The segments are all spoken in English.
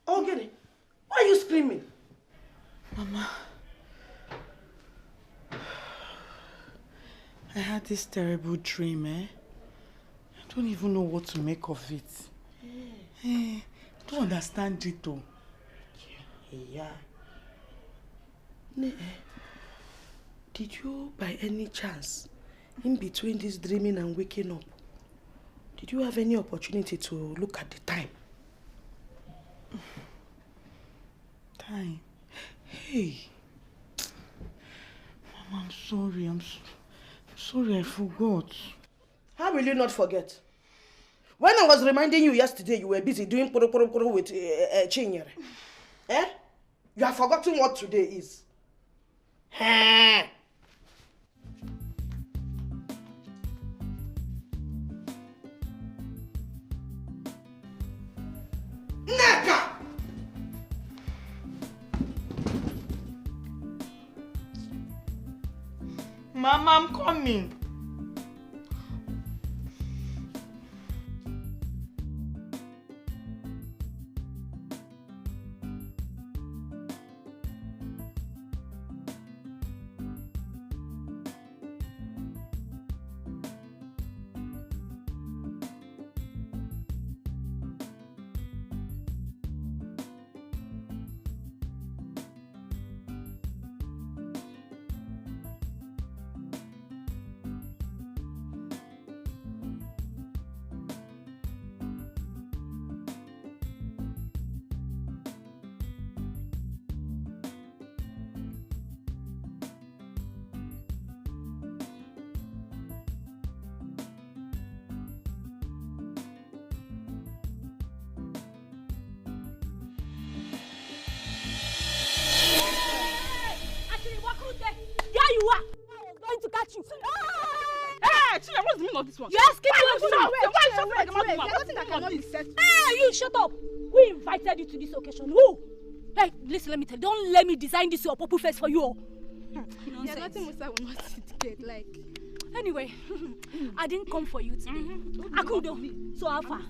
Ogene, why are you screaming? Mama, I had this terrible dream, I don't even know what to make of it. I don't understand it though. Yeah. Did you, by any chance, in between this dreaming and waking up, did you have any opportunity to look at the time? Time? Hey. Mama, I'm sorry. I'm sorry, I forgot. How will you not forget? When I was reminding you yesterday, you were busy doing poro with Chinyere. You have forgotten what today is. Neka! Mama, I'm coming. This one. You're asking me you shut up. Who invited you to this occasion? Who? Like, listen, let me tell you, don't let me design this your purple face for you. Yeah, nothing Musa will not sit like. Anyway, I didn't come for you today. Akudo, so how far?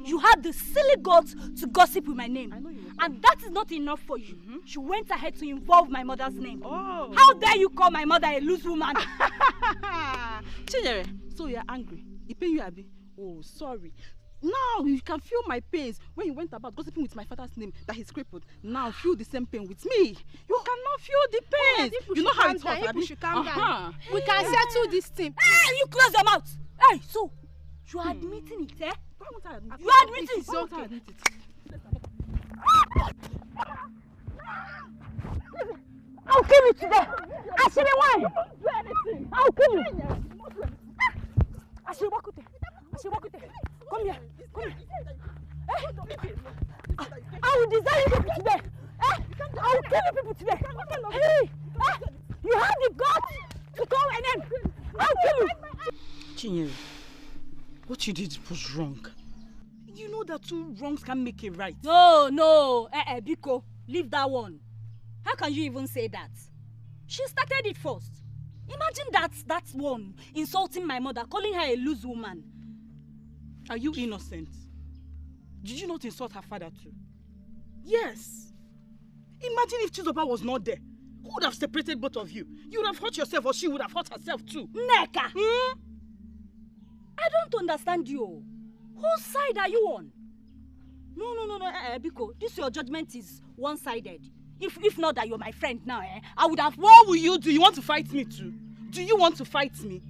You had the silly guts to gossip with my name. And that is not enough for you. You went ahead to involve my mother's name. Oh. How dare you call my mother a loose woman? Chinyere, so you're angry. The pain you have been. Oh, sorry. Now you can feel my pains when you went about gossiping with my father's name that he's crippled. Now feel the same pain with me. You cannot feel the pains. You know how it's hot. People should calm down. We can settle this thing. Hey, you close your mouth. Hey, so you are admitting it, eh? You are admitting it. Okay. Admit it. I'll kill you today. Ashiri, why? I'll kill you. Ashiri, Wakute. Come here. I will design you people today. I will kill you people today. Hey, you have the guts to call my name. I'll kill you. Chinyere, what you did was wrong. You know that two wrongs can make it right. No. Biko, leave that one. How can you even say that? She started it first. Imagine that one insulting my mother, calling her a loose woman. Are you innocent? Did you not insult her father too? Yes. Imagine if Chizoba was not there. Who would have separated both of you? You would have hurt yourself or she would have hurt herself too. Neka! I don't understand you. Whose side are you on? No, Biko, this your judgment is one-sided. If not that you're my friend now, I would have... What will you do? You want to fight me too? Do you want to fight me?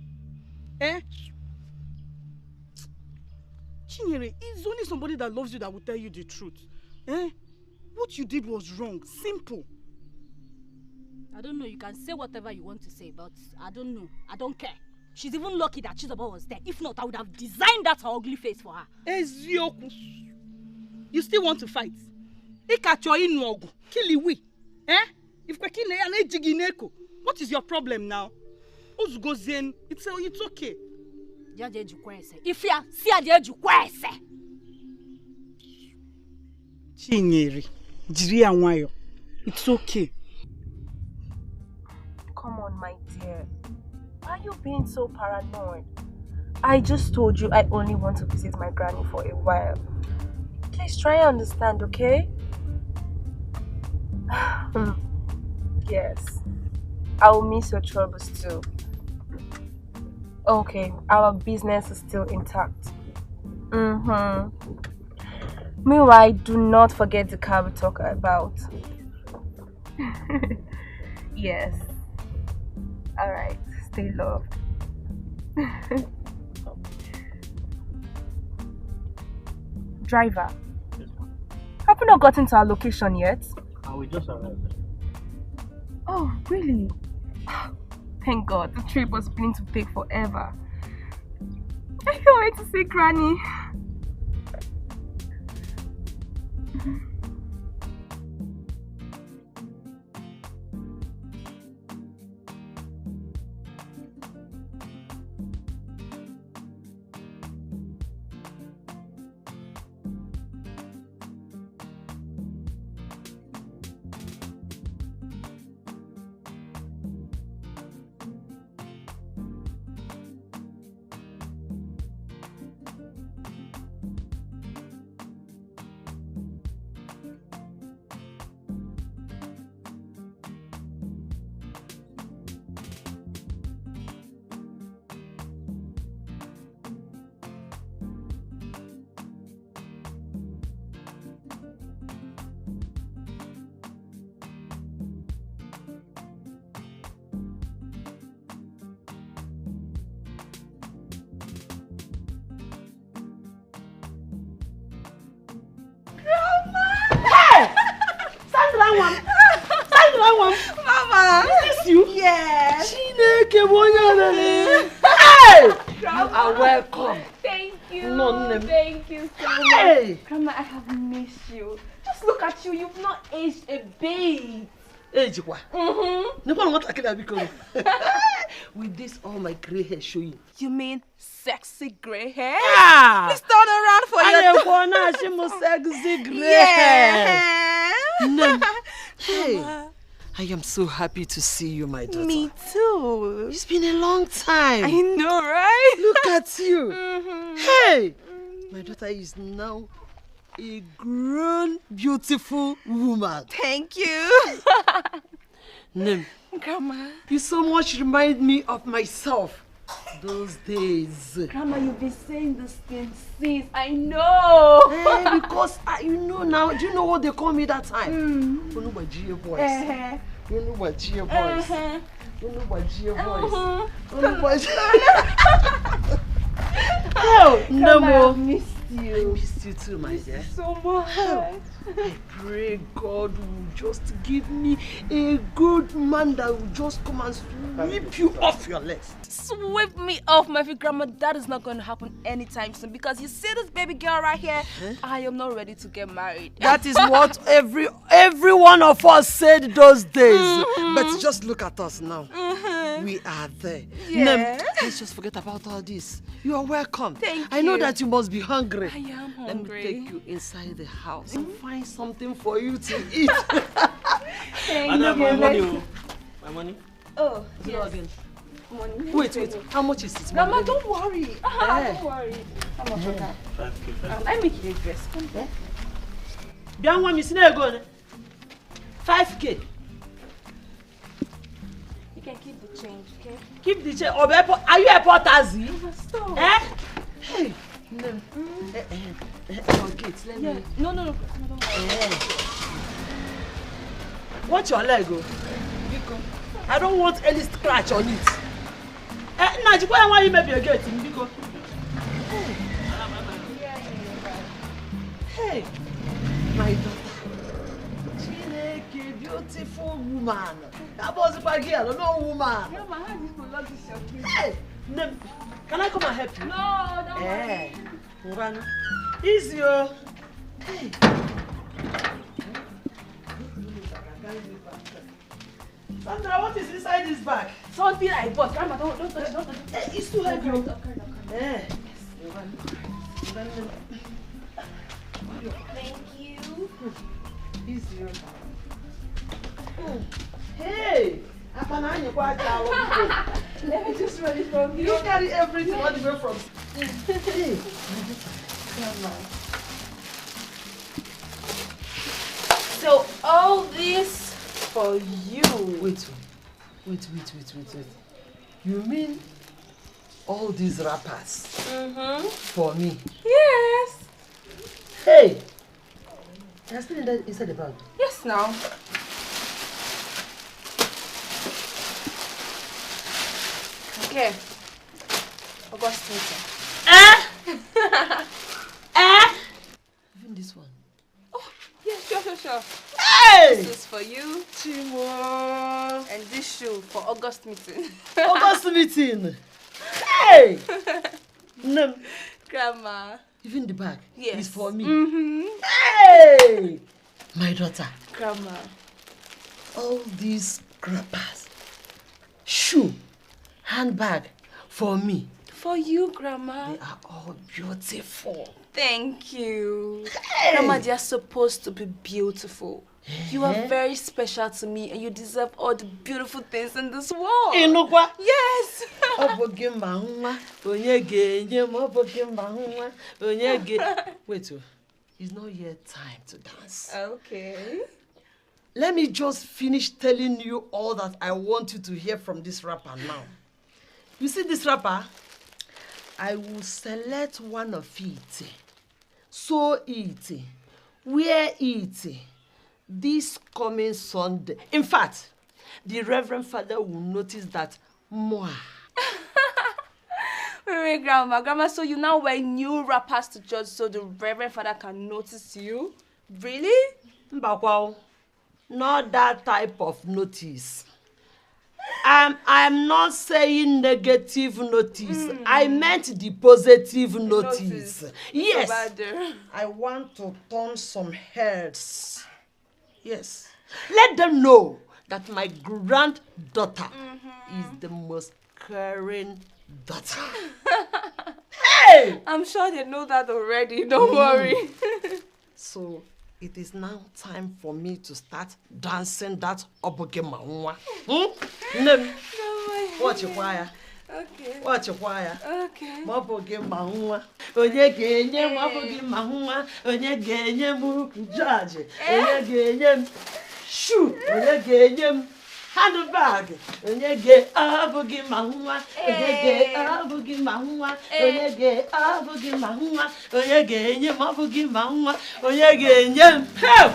Chinyere, it's only somebody that loves you that will tell you the truth. What you did was wrong. Simple. I don't know. You can say whatever you want to say, but I don't know. I don't care. She's even lucky that Chizoba was there. If not, I would have designed that her ugly face for her. Ezioku. You still want to fight? What is your problem now? It's okay. Chinyere, it's okay. dear. Why are you being so paranoid? I just told you I only want to visit my granny for a while. Please try and understand, okay? Yes. I will miss your troubles too. Okay, our business is still intact. Meanwhile, do not forget the car we talk about. Yes. Alright, stay loved. Driver, have you not gotten to our location yet? We just arrived. Oh, really? Thank God, the trip was beginning to take forever. I can't wait to see Granny. Mama! Is this you? Yes. Hey! You are welcome. Thank you. No, Thank you so Hey! much. Grandma, I have missed you. Just look at you. You've not aged a bit. Age what? With this, all my grey hair showing. You mean sexy grey hair? Yeah. Please turn around for your sexy grey yeah. Hey, I am so happy to see you, my daughter. Me too. It's been a long time. I know, right? Look at you. Hey, my daughter is now a grown, beautiful woman. Thank you. Nem, Grandma. you so much remind me of myself. Those days. Grandma, you've been saying this thing since. I know. Hey, because you know now. Do you know what they call me that time? You know my GA voice. You know my GA voice. You know my GA voice. You know my GA. Oh, no more. I missed you. I missed you too, my dear. So much. I pray God will just give me a good man that will just come and sweep you off your legs. Sweep me off, my grandma. That is not going to happen anytime soon because you see this baby girl right here. I am not ready to get married. That is what every one of us said those days. But just look at us now. We are there. Yeah. Let's just forget about all this. You are welcome. Thank you. I know that you must be hungry. I am hungry. Let me take you inside the house and find something for you to eat. Thank you. My money. My money? Oh, yes. Again. Money. Wait. How much is it? Grandma, don't worry. Don't worry. How much is that? 5K. I make you a dress. Come there. Bian want me see na go 5K. You can keep the change, okay? Keep the change. Are you a portazi? Stop. Hey. No. Okay, let me. No. Don't worry. Watch your leg, go. I don't want any scratch on it. Now, why you maybe get him? Because. Hey, my daughter. Chineke, beautiful woman. That was a bad girl, no woman. No, my hand is full of this. Hey, can I come and help you? No, don't worry. Run. Easy, oh. Hey. Sandra, what is inside this bag? Something I bought. Grandma, don't touch it. Don't touch it. Hey, it's too heavy. Okay. Yes. Thank you. Easy. Hey, Let me just run it from you. You carry everything all the way from. So all this for you. Wait. You mean all these wrappers for me? Yes. Hey! You're still inside the bag? Yes, now. Okay. August. Even this one. Oh, yes, sure. Hey! This is for you. Chimo! And this shoe for August meeting. August meeting! Hey! No. Grandma. Even the bag is for me. Hey! My daughter. Grandma. All these grappers, shoe, handbag for me. For you, Grandma. They are all beautiful. Thank you. Hey! Grandma, they are supposed to be beautiful. You are very special to me and you deserve all the beautiful things in this world. Inukwa? Yes. Wait, it's not yet time to dance. Okay. Let me just finish telling you all that I want you to hear from this rapper now. You see this rapper? I will select one of it, sew it, wear it, this coming Sunday. In fact, the Reverend Father will notice that more. Wait, Grandma, so you now wear new wrappers to church so the Reverend Father can notice you? Really? Mbakwao, not that type of notice. I'm not saying negative notice. I meant the positive notice. Yes. So I want to turn some heads. Yes. Let them know that my granddaughter is the most caring daughter. Hey! I'm sure they know that already. Don't worry. So it is now time for me to start dancing that oboge maunwa. Watch your choir. Okay. Watch your choir. Okay. Oboge maunwa. Onye genye oboge maunwa. Onye genye muku judge. Onye genye shoe. Onye genye handbag. Onye ge oboge maunwa. Onye ge oboge maunwa. Onye ge oboge maunwa. Onye genye oboge maunwa. Onye genye help.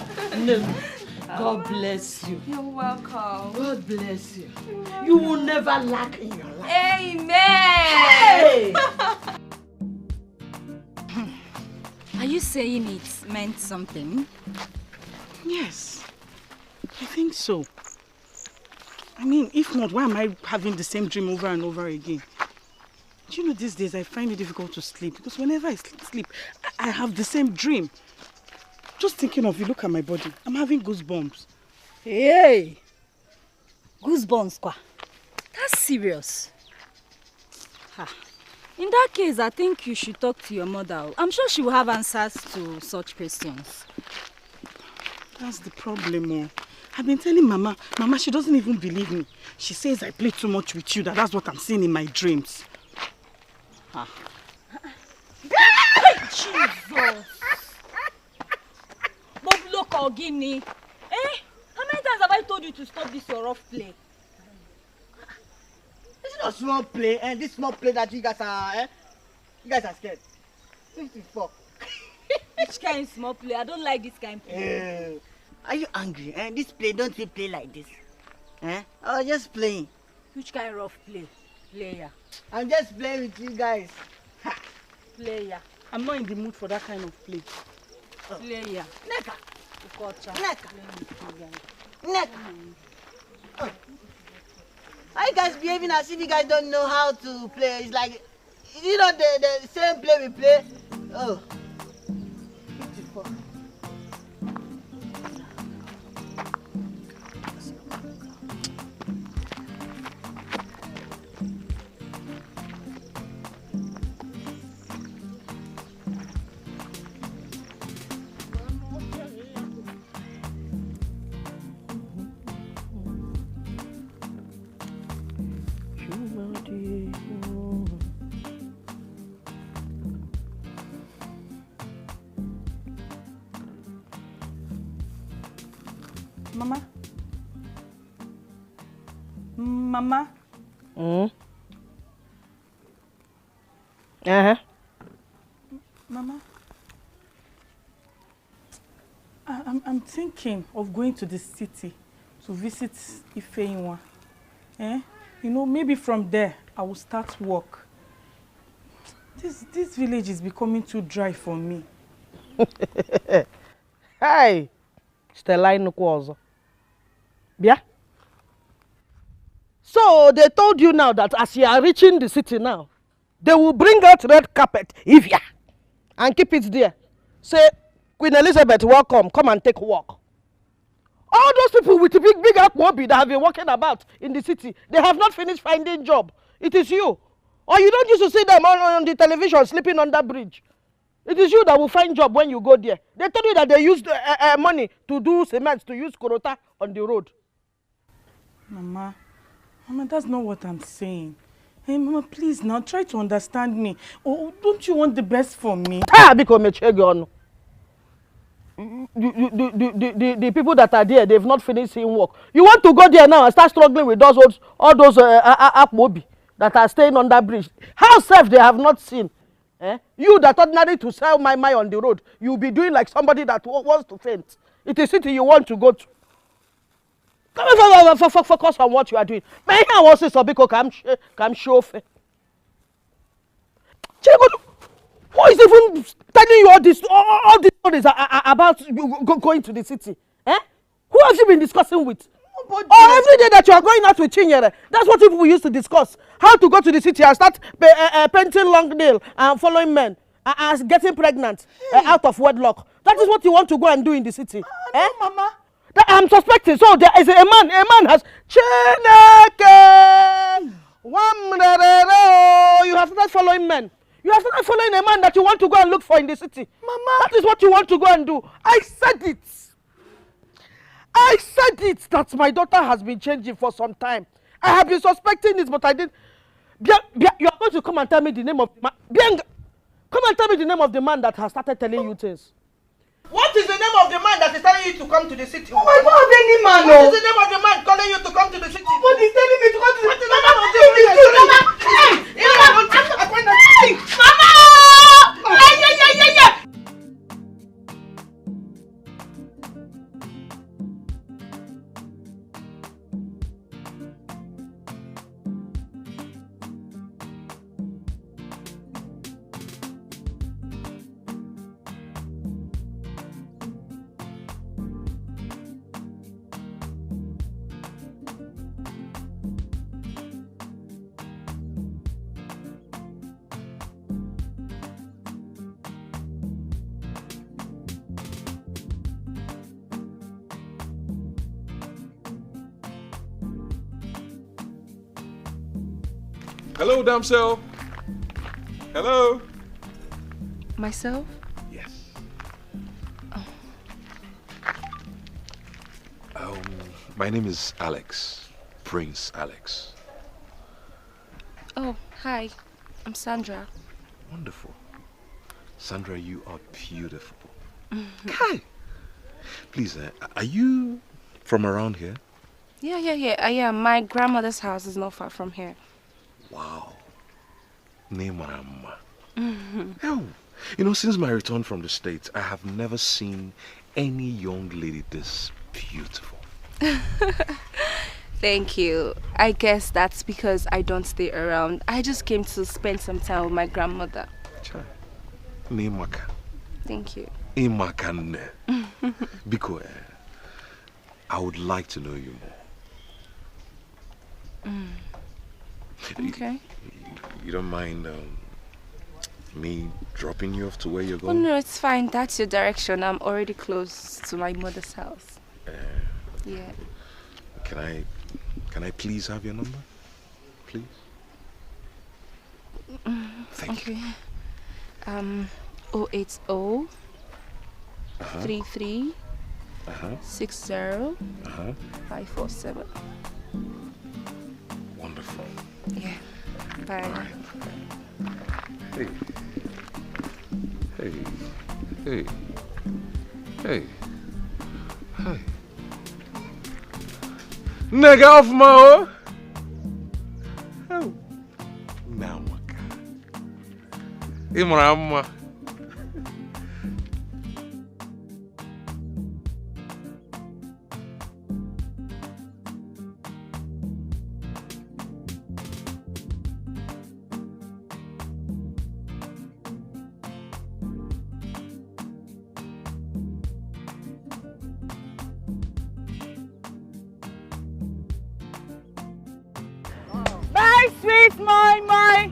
God bless you. You're welcome. God bless you. You will never lack in your life. Amen. Hey! Are you saying it meant something? Yes, I think so. I mean, if not, why am I having the same dream over and over again? Do you know, these days I find it difficult to sleep because whenever I sleep, I have the same dream. Just thinking of you, look at my body. I'm having goosebumps. Hey! Goosebumps, kwa. That's serious. Ha. In that case, I think you should talk to your mother. I'm sure she will have answers to such questions. That's the problem, oh. I've been telling Mama. Mama, she doesn't even believe me. She says I play too much with you, that's what I'm seeing in my dreams. Ah. Jesus! But look, Ogini. How many times have I told you to stop this your rough play? This is not small play, and this small play that you guys are, you guys are scared. 54. Which kind of small play? I don't like this kind of play. Are you angry? This play, don't we play like this? I was just playing. Which kind of rough play? Player. I'm just playing with you guys. Ha. Player. I'm not in the mood for that kind of play. Player. Neka. Neka. Neka. Oh. Are you guys behaving as if you guys don't know how to play? It's like, you know, the same play we play. Oh. 54. Mama? Mama? Mama? I'm thinking of going to the city to visit Ifeinwa. You know, maybe from there I will start work. This village is becoming too dry for me. Hey, Stella Inukwozo. Yeah? So they told you now that as you are reaching the city now, they will bring out red carpet, Ivia, and keep it there. Say, Queen Elizabeth, welcome, come and take walk. All those people with the big Akmobi that have been walking about in the city, they have not finished finding job. It is you. Or you don't used to see them on the television sleeping on that bridge. It is you that will find job when you go there. They told you that they used money to do cement, to use korota on the road. Mama, that's not what I'm saying. Hey, Mama, please now, try to understand me. Oh, don't you want the best for me? Because the people that are there, they've not finished seeing work. You want to go there now and start struggling with all those Akmobi that are staying on that bridge. How safe they have not seen. You that ordinary to sell my on the road, you'll be doing like somebody that wants to faint. It is city you want to go to. Focus on what you are doing. May I want to say Sobiko come chauffeur. Who is even telling you all these stories about going to the city? Who have you been discussing with? Every day that you are going out with Chinyere, that's what people used to discuss. How to go to the city and start painting long nail and following men and getting pregnant out of wedlock. That is what you want to go and do in the city. No, Mama. I'm suspecting. So there is a man has Chineke. You have started following men. You have started following a man that you want to go and look for in the city. Mama. That is what you want to go and do. I said it that my daughter has been changing for some time. I have been suspecting this, but I didn't. You are going to come and tell me the name of the man. Come and tell me the name of the man that has started telling you things. What is the name of the man that is telling you to come to the city? Oh, I don't have any man. What is the name of the man calling you to come to the city? What is telling me to come to the city? Mama! Hello, damsel. Hello. Myself? Yes. My name is Alex. Prince Alex. Oh, hi. I'm Sandra. Wonderful. Sandra, you are beautiful. Hi. Please, are you from around here? Yeah. I am. My grandmother's house is not far from here. Wow. Oh, you know, since my return from the States, I have never seen any young lady this beautiful. Thank you. I guess that's because I don't stay around. I just came to spend some time with my grandmother. Thank you. Because I would like to know you more. Okay. You don't mind me dropping you off to where you're Oh going? no, it's fine. That's your direction. I'm already close to my mother's house. Yeah. Can I please have your number? Please? Thank you. 080 33 60 547. Wonderful. Yeah. Bye. Right. Hey. Hey. Hey. Hey. Hey. Nigga off my oh. Now maka. Imrama. Bye, sweet my.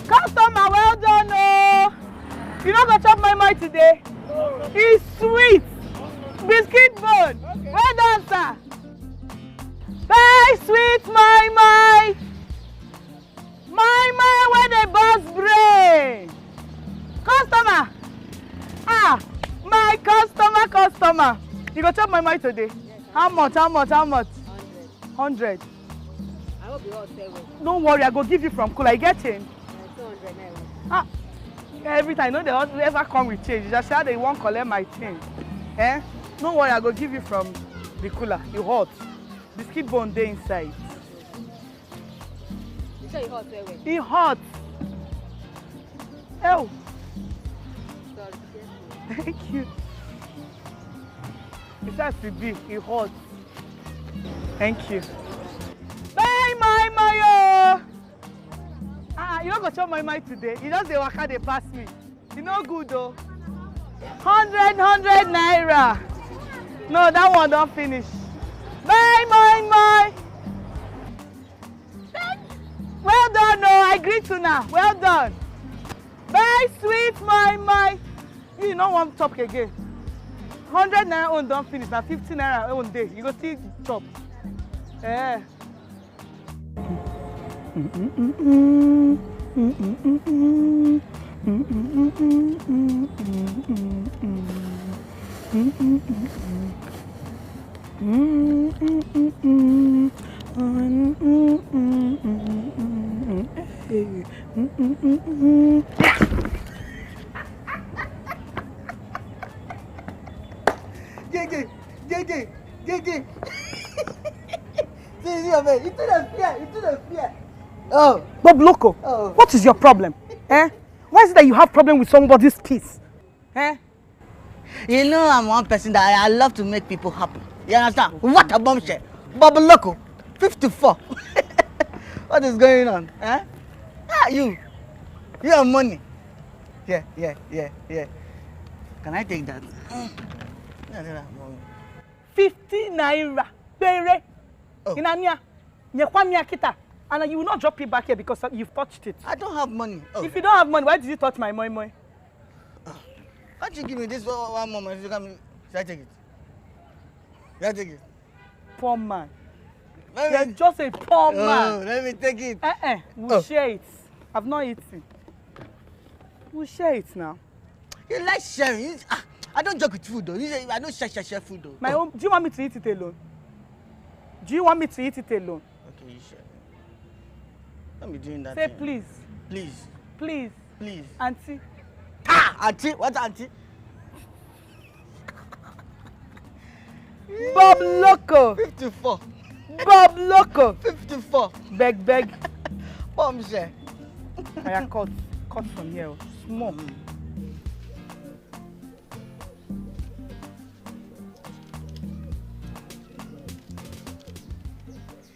Customer, well done, oh. You not gonna chop my today? It's sweet. Biscuit bone. Well done, sir. Bye, sweet my. My, where they bust brain. Customer. Ah, my customer. You gonna chop my today? How much? 100. I hope you all say well. Don't worry, I go give you from Kula. You get change? 200 now. Ah, every time, they don't ever come with change. Just say they won't collect my change. Eh? Don't worry, I go give you from the cooler. You hot. Biscuit bone there inside. You say you hot well. It hot. Oh. Sorry. Thank you. It has to be. It hot. Thank you. Bye, my. You don't go chop my today. You just say waka they pass me. You no good though. 100 naira. No, that one don't finish. Bye, my. Well done, no. I greet you now. Well done. Bye, sweet my. You don't want top again. 100 naira own don't finish. Now 50 naira own day. You go still chop. Yeah. Gege. See your man. You the fear. Oh. Bob Loco, what is your problem? Eh? Why is it that you have problem with somebody's peace? Eh? You know I'm one person that I love to make people happy. You understand? What a bombshell. Bob Loco, 54. What is going on? Eh? Ah, you have money. Yeah. Can I take that? 50 naira. Pere. Inania. Nyekwamia kita. And you will not drop it back here because you've touched it. I don't have money. Oh. If you don't have money, why did you touch my moi? Can't you give me this one moment? Should I take it? Poor man. You're just a poor man. Let me take it. We'll share it. I've not eaten. We'll share it now. You like sharing? I don't joke with food though. I don't share food though. My own. Do you want me to eat it alone? Okay, you share. Don't be doing that. Say thing. Please. Auntie. Auntie? What's auntie? Bob Loco. 54. Bob Loco. 54. Beg. Bombshell. I cut from here. Small.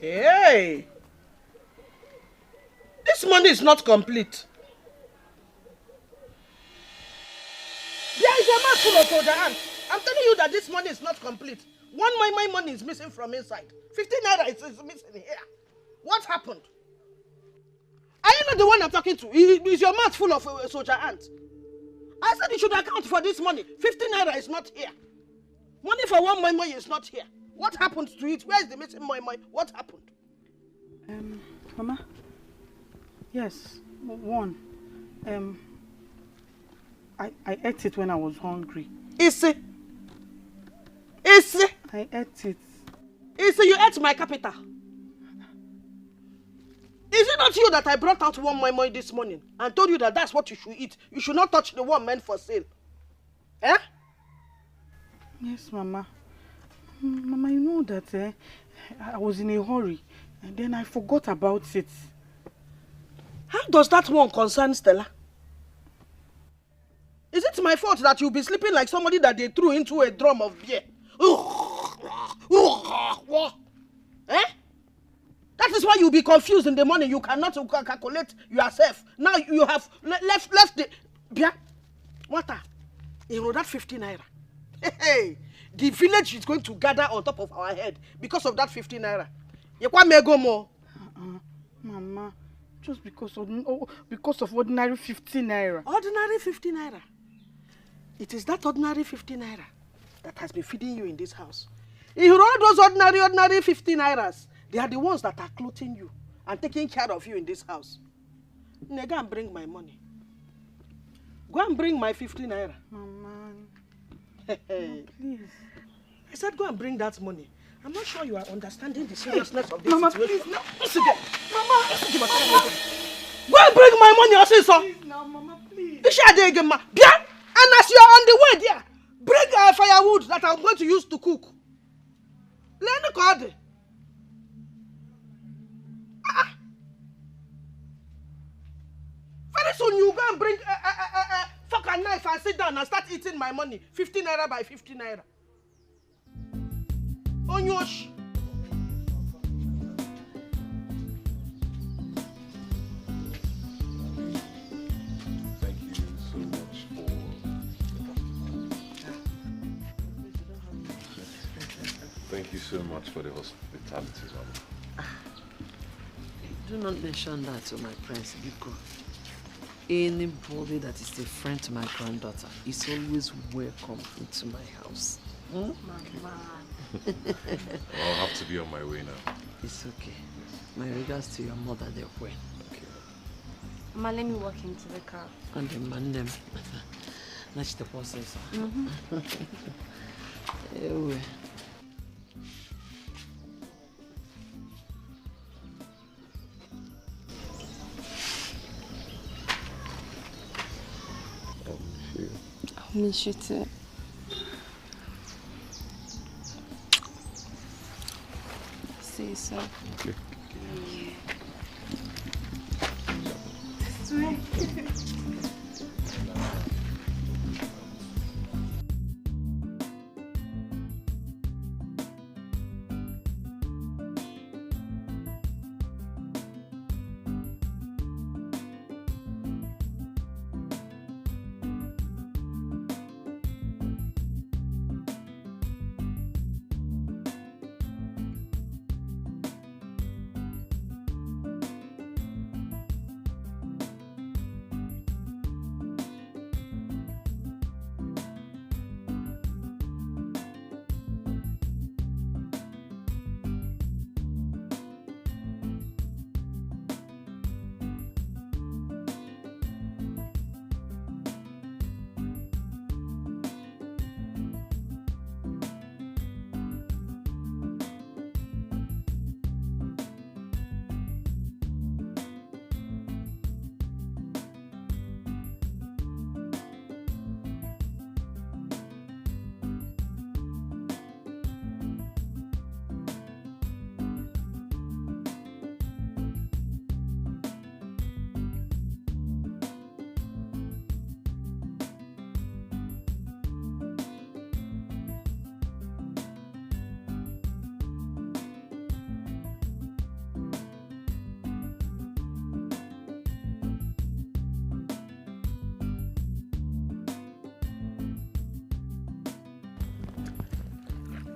Hey! This money is not complete. There is a man full of soldier ants. I'm telling you that this money is not complete. One my money is missing from inside. 50 naira is missing here. What happened? Are you not the one I'm talking to? Is your mouth full of soldier ants? I said you should account for this money. 50 naira is not here. Money for one my is not here. What happened to it? Where is the missing my? What happened? Mama. Yes, one. I ate it when I was hungry. Isi. I ate it. Isi, you ate my capital. Is it not you that I brought out one moi this morning and told you that that's what you should eat? You should not touch the one meant for sale. Eh? Yes, Mama. Mama, you know that I was in a hurry and then I forgot about it. How does that one concern Stella? Is it my fault that you'll be sleeping like somebody that they threw into a drum of beer? Eh? That is why you'll be confused in the morning. You cannot calculate yourself. Now you have left the beer. Water. You know that 50 naira. Hey, the village is going to gather on top of our head because of that 50 naira. You want me go more? Mama, just because of ordinary 50 naira. Ordinary 50 naira. It is that ordinary 50 naira that has been feeding you in this house. You know those ordinary 50 nairas, they are the ones that are clothing you and taking care of you in this house. Now go and bring my money. Go and bring my 50 naira. Mama, please. I said go and bring that money. I'm not sure you are understanding the seriousness of this Mama, situation. please, no. Mama, go and bring my money also, sir. Please now, Mama, please. And as you are on the way there, bring firewood that I'm going to use to cook. Let me call it. Very soon you go and bring fork and knife and sit down and start eating my money. 50 naira by 50 naira. Onyosh. Thank you so much for... Thank you so much for the hospitality, Mama. Do not mention that to my friends, Biko. Anybody that is a friend to my granddaughter is always welcome into my house. Mama. I'll have to be on my way now. It's okay. My regards to your mother, they're well. Okay. Mama, let me walk into the car. And the man them. That's the process. Anyway. I miss you too. See you soon. Okay.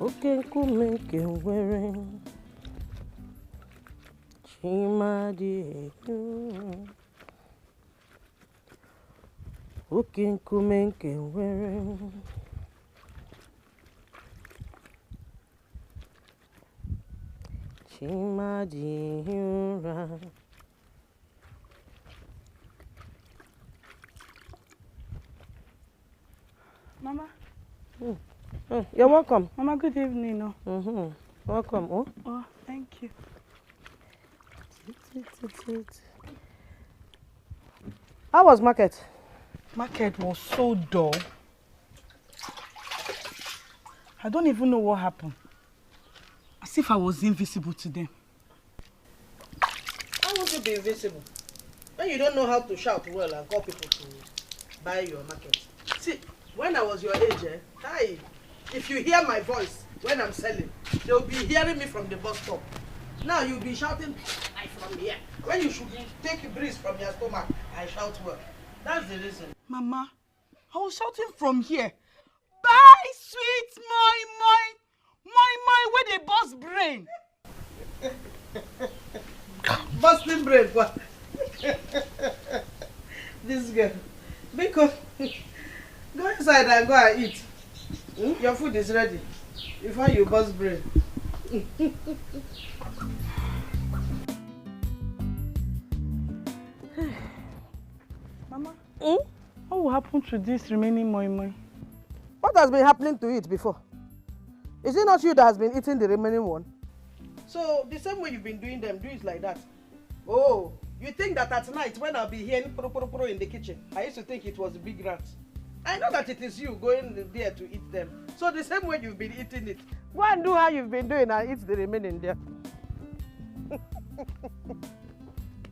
Oke nkume nke nwere Chimadị Oke nkume nke nwere Chimadị ụra Mama. Oh, you're welcome. Mama, good evening. Welcome. Oh, thank you. How was market? Market was so dull. I don't even know what happened. As if I was invisible to them. How would you be invisible? When you don't know how to shout well and call people to buy your market. See, when I was your age, if you hear my voice when I'm selling, they'll be hearing me from the bus stop. Now you'll be shouting from here. When you should take a breeze from your stomach, I shout well. That's the reason. Mama, I was shouting from here. Buy sweet my, where they bust brain. Busting brain, what? This girl. Because go inside and go and eat. Your food is ready. Before you bust brain. Mama, what will happen to this remaining moi? What has been happening to it before? Is it not you that has been eating the remaining one? So the same way you've been doing them, do it like that. Oh, you think that at night when I'll be hearing pro in the kitchen, I used to think it was big rats. I know that it is you going there to eat them. So the same way you've been eating it, go and do how you've been doing and eat the remaining there.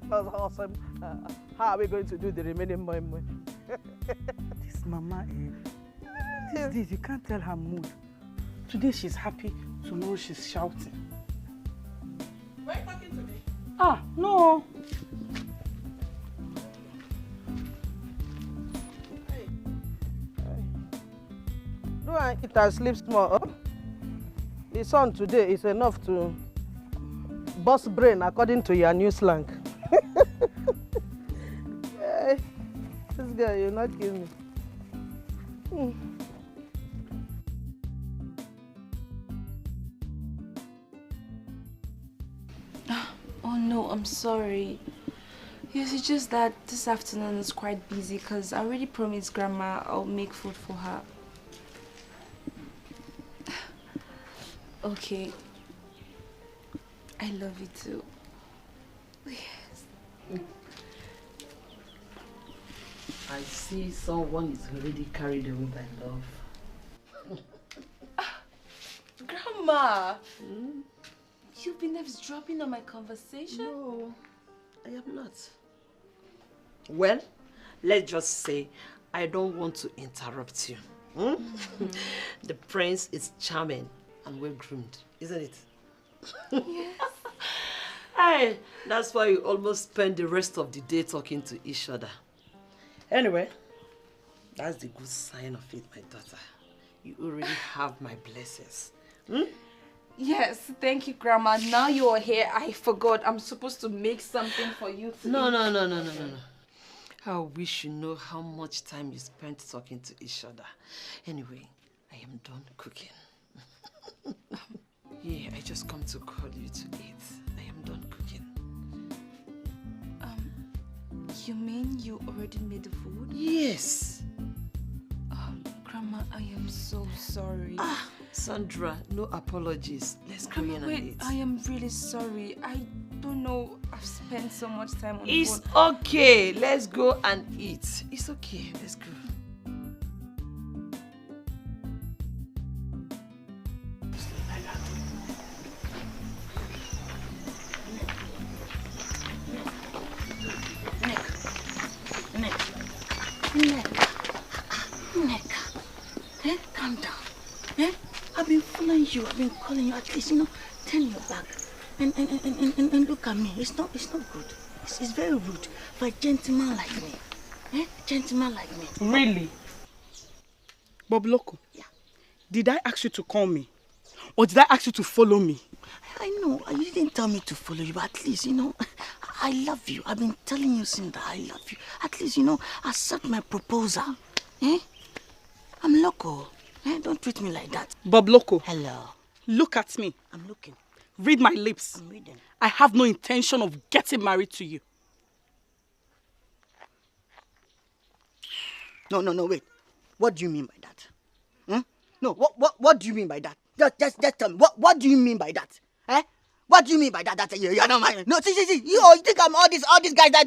That's awesome. How are we going to do the remaining moi? This mama, these days you can't tell her mood. Today she's happy, tomorrow she's shouting. Why are you talking to me? Ah, no. Do I eat and sleep small? Oh? The sun today is enough to bust brain according to your new slang. Hey, this girl, you'll not kill me. Oh no, I'm sorry. Yes, it's just that this afternoon is quite busy because I already promised Grandma I'll make food for her. Okay. I love you too. Yes. I see someone is already carried away by love. Grandma! You've been eavesdropping on my conversation? No, I am not. Well, let's just say I don't want to interrupt you. The prince is charming and well groomed, isn't it? Yes. Hey, that's why you almost spend the rest of the day talking to each other. Anyway, that's the good sign of it, my daughter. You already have my blessings. Yes, thank you, Grandma. Now you are here, I forgot. I'm supposed to make something for you to No. eat. I wish you know how much time you spent talking to each other. Anyway, I am done cooking. Yeah, I just come to call you to eat. I am done cooking. You mean you already made the food? Yes. Grandma, I am so sorry. Sandra, no apologies. Let's go in and eat. I am really sorry. I don't know. I've spent so much time on It's the phone. okay. Let's go and eat. It's okay. Let's go. Calm down. I've been following you. I've been calling you. At least, turn your back and look at me. It's not good. It's very rude for a gentleman like me. Gentleman like me. Really? Bob Loco? Yeah. Did I ask you to call me? Or did I ask you to follow me? I know. You didn't tell me to follow you, but at least, I love you. I've been telling you since that I love you. At least, accept my proposal. I'm loco. Don't treat me like that. Bob Loco. Hello. Look at me. I'm looking. Read my lips. I'm reading. I have no intention of getting married to you. No, wait. What do you mean by that? No, what do you mean by that? Just tell me. What do you mean by that? What do you mean by that? That you're not mine. No, see. You think I'm all these guys that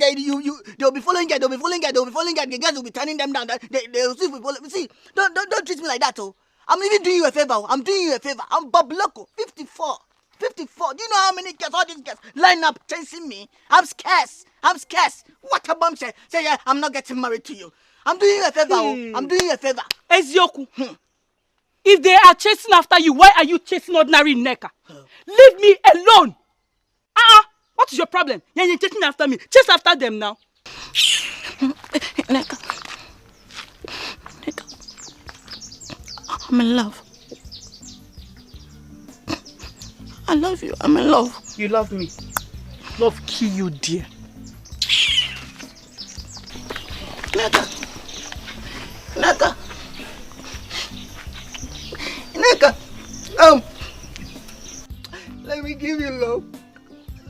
they'll be following it. The guys will be turning them down. They'll see people. See, don't treat me like that, oh. I'm even doing you a favor. I'm doing you a favor. I'm Bob Loco, 54. 54. Do you know how many girls, all these girls, line up chasing me? I'm scarce. What a bum say, yeah, I'm not getting married to you. I'm doing you a favor. I'm doing you a favor. Ezioku, if they are chasing after you, why are you chasing ordinary Nneka? Leave me alone. What is your problem? You're chasing after me. Chase after them now. Nneka, I'm in love. I love you. I'm in love. You love me. Love kill you, dear. Nneka, let me give you love.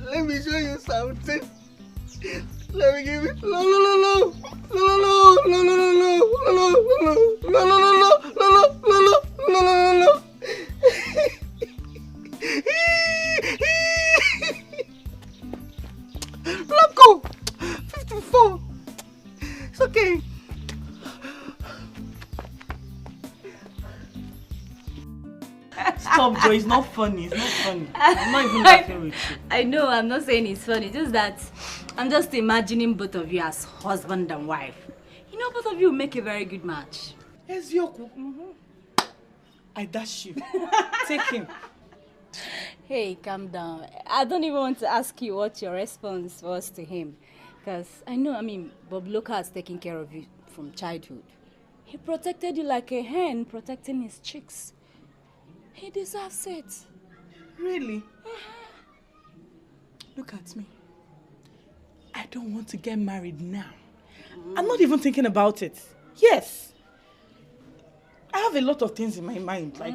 Let me show you something. Let me give you love. Blanco, 54. It's okay. Stop, Joe. It's not funny. It's not funny. I'm not even laughing with you. I know, I'm not saying it's funny. Just that I'm just imagining both of you as husband and wife. You know, both of you make a very good match. Ezioku. I dash you. Take him. Hey, calm down. I don't even want to ask you what your response was to him. Because I know, Bob Loka has taken care of you from childhood. He protected you like a hen protecting his chicks. He deserves it. Really? Look at me. I don't want to get married now. I'm not even thinking about it. Yes. I have a lot of things in my mind, like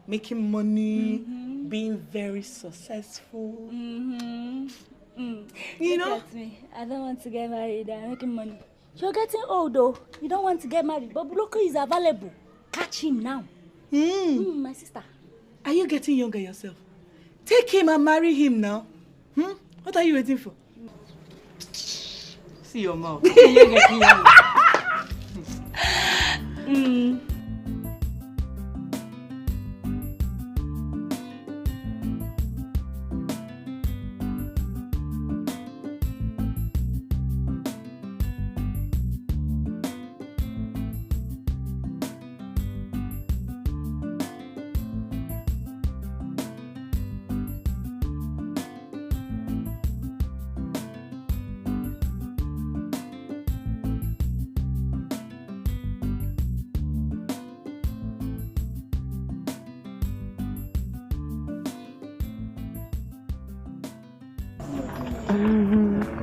making money, being very successful. You know? Look at me. I don't want to get married. I'm making money. You're getting old though. You don't want to get married. But Bloco is available. Catch him now. My sister. Are you getting younger yourself? Take him and marry him now. What are you waiting for? See your mouth. You're getting younger.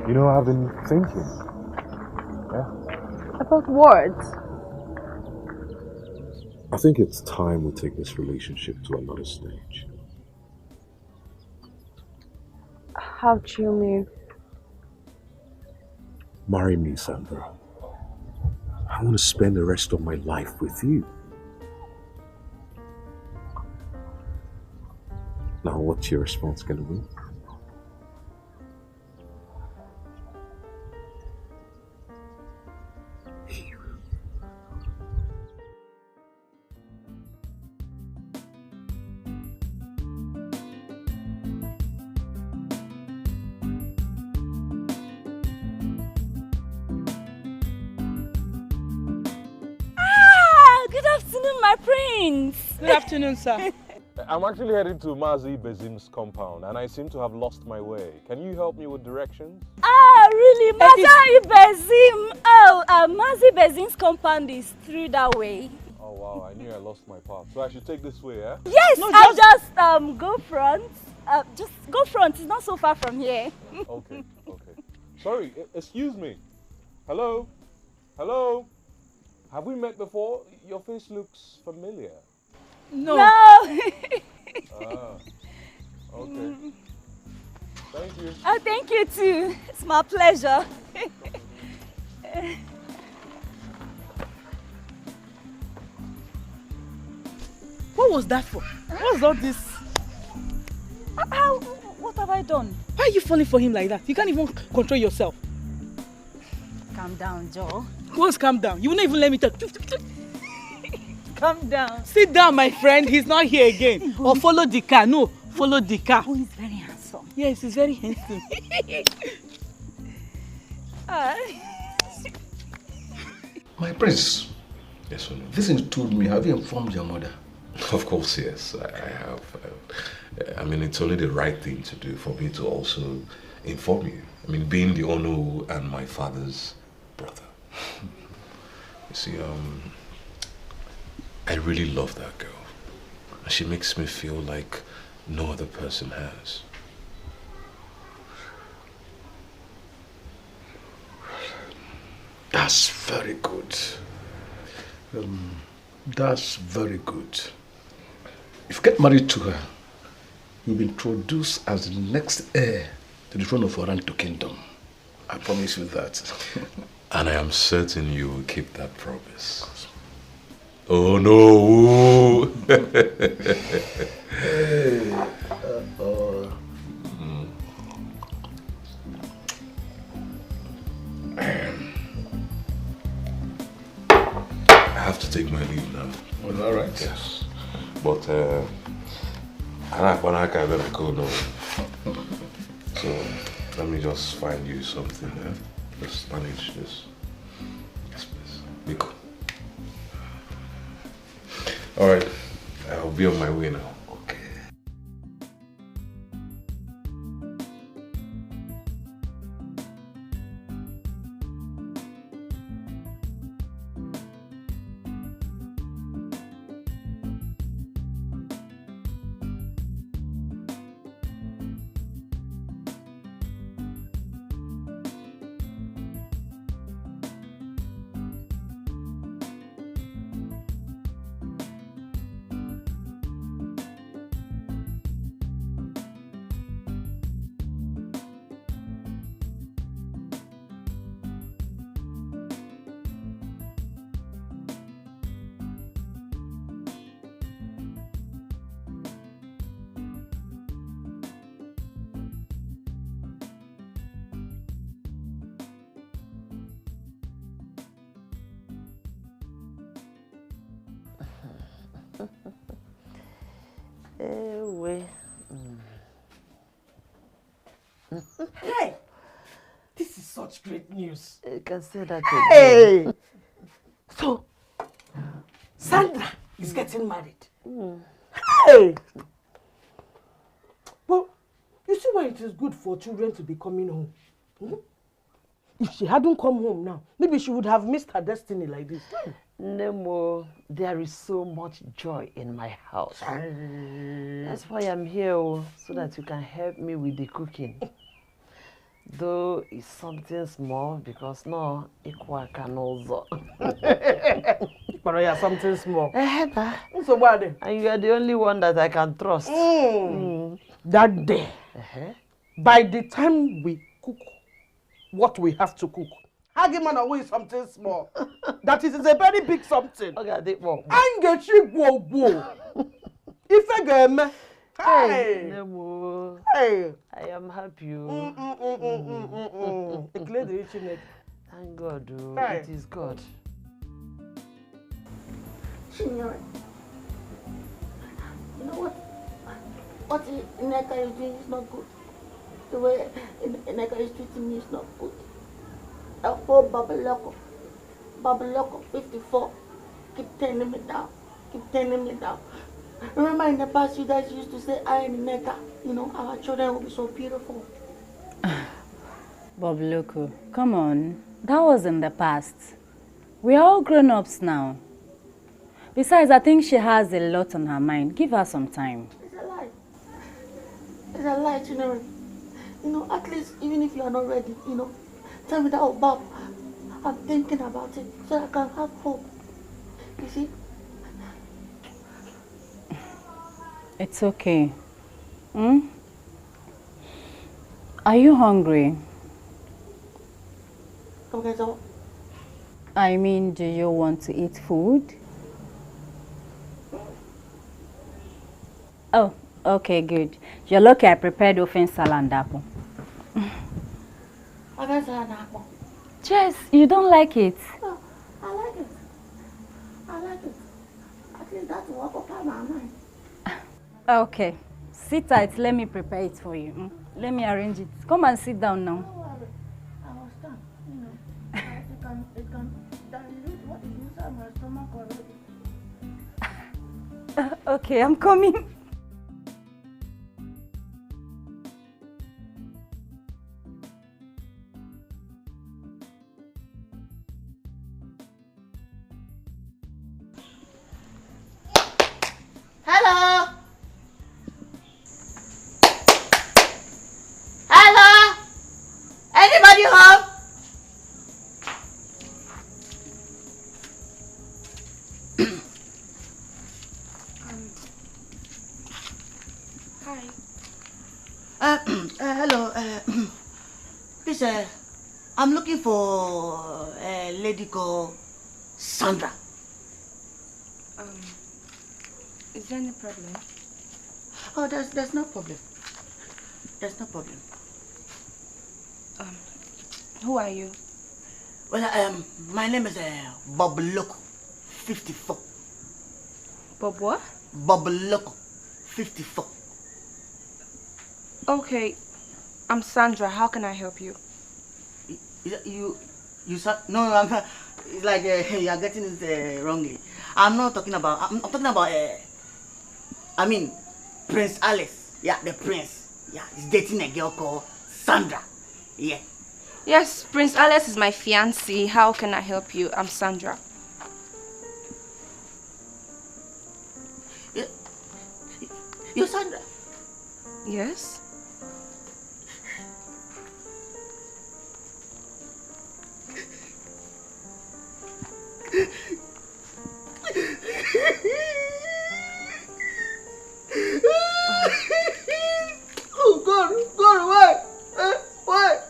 You know, I've been thinking. Yeah. About what? I think it's time we take this relationship to another stage. How do you mean? Marry me, Sandra. I want to spend the rest of my life with you. Now, what's your response going to be? Good afternoon, sir. I'm actually heading to Mazi Bezim's compound and I seem to have lost my way. Can you help me with directions? Really? Mazi Bezim? Mazi Bezim's compound is through that way. Oh wow, I knew I lost my path. So I should take this way, yeah? Yes, no, just go front. Just go front, it's not so far from here. Okay. Sorry, excuse me. Hello? Hello? Have we met before? Your face looks familiar. No. Okay. Thank you. Oh, thank you too. It's my pleasure. What was that for? What's all this? What have I done? Why are you falling for him like that? You can't even control yourself. Calm down, Joe. What's calm down? You won't even let me talk. Calm down. Sit down, my friend. He's not here again. Or follow the car. No, followed the car. Oh, he's very handsome. Yes, he's very handsome. My prince. Yes, Unu. This thing told me, have you informed your mother? Of course, yes, I have. I mean, it's only the right thing to do for me to also inform you. I mean, being the Onu and my father's brother. You see, I really love that girl. And she makes me feel like no other person has. That's very good. That's very good. If you get married to her, you'll be introduced as the next heir to the throne of Oranto Kingdom. I promise you that. And I am certain you will keep that promise. Oh no! Hey, I have to take my leave now. Was that right? Yes. But I better go now. So let me just find you something there. Just manage this. Yes, please. Nico. Alright. I'll be on my way now. Hey! This is such great news. You can say that Hey! So, Sandra is getting married. Hey! Well, you see why it is good for children to be coming home. If she hadn't come home now, maybe she would have missed her destiny like this. Nemo, there is so much joy in my house. That's why I'm here, so that you can help me with the cooking. Though it's something small, because no, Ikwa can also. But yeah, something small. So what? And you are the only one that I can trust. That day, by the time we cook what we have to cook, Hagiman away is something small. That is a very big something. Okay, I get you go. If I get hey, Nemo, hey, I am happy. Thank God, Hey. it is God. Signor, you know what Ineka is doing is not good. The way Ineka is treating me is not good. A whole Babaloko 54, keep turning me down. Remember in the past you guys used to say I and Ineka, our children will be so beautiful. Bob Loco, come on. That was in the past. We're all grown-ups now. Besides, I think she has a lot on her mind. Give her some time. It's a lie, Chinere. At least, even if you are not ready, tell me that, oh, Bob, I'm thinking about it so I can have hope. You see? It's okay. Are you hungry? Okay, so? I mean, do you want to eat food? Oh, okay, good. You're lucky I prepared Orphan salad and apple. Jess, you don't like it? No, I like it. At least that's what up my mind. Okay, Sit tight, let me prepare it for you. Let me arrange it. Come and sit down now. I was done. You know, it can dilute what is inside my stomach already. Okay, I'm coming. Hello? Hello? Anybody home? Hi. Hello. Please, I'm looking for a lady called Sandra. Is there any problem? Oh, there's no problem. There's no problem. Who are you? Well, my name is Bob Loco, 54. Bob what? Bob Loco, 54. Okay, I'm Sandra. How can I help you? You no, I'm not. It's like you are getting it wrongly. I'm not talking about. I'm talking about. I mean, Prince Alice. Yeah, the prince. Yeah, he's dating a girl called Sandra. Yeah. Yes, Prince Alice is my fiancé. How can I help you? I'm Sandra. You're Sandra? Yes. Oh God, why? Why?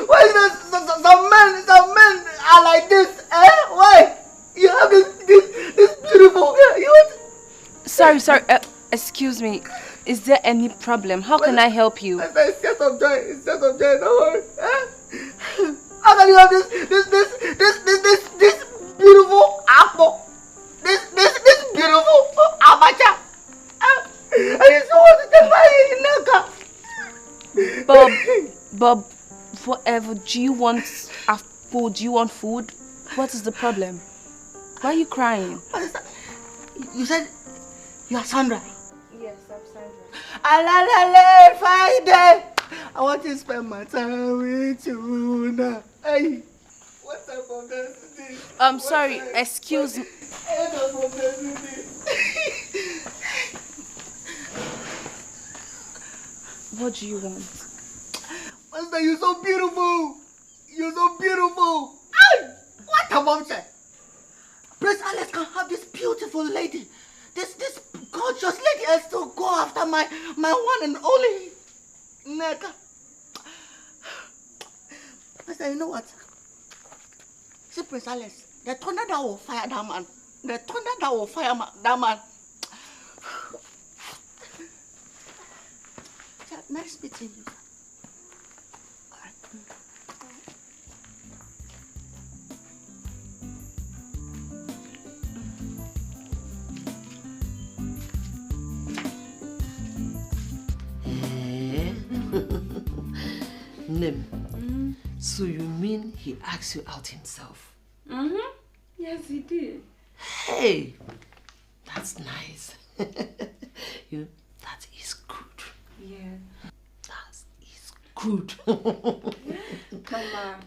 Why is there some men are like this? Why? You have this beautiful. You want? Sorry. Excuse me. Is there any problem? How can I help you? It's just of joy. Don't worry. How can you have this beautiful apple? This beautiful abacha? I just want to take my Bob, whatever. Do you want food? Do you want food? What is the problem? Why are you crying? You said you are Sandra. Yes, I'm Sandra. Friday. I want to spend my time with you now. Hey, what type of dance is this? I'm sorry, excuse me. What type of dance is this? What do you want? Master, you're so beautiful. You're so beautiful. Hey, what a mom said. Prince Alex can have this beautiful lady. This gorgeous lady and still go after my one and only Neka. Master, you know what? See, Prince Alex, the thunder that will fire that man. The thunder that will fire that man. Nice meeting you. Nem. So you mean he asked you out himself? Yes, he did. Hey, that's nice. You know, that is good. Yeah. That is good. Mama,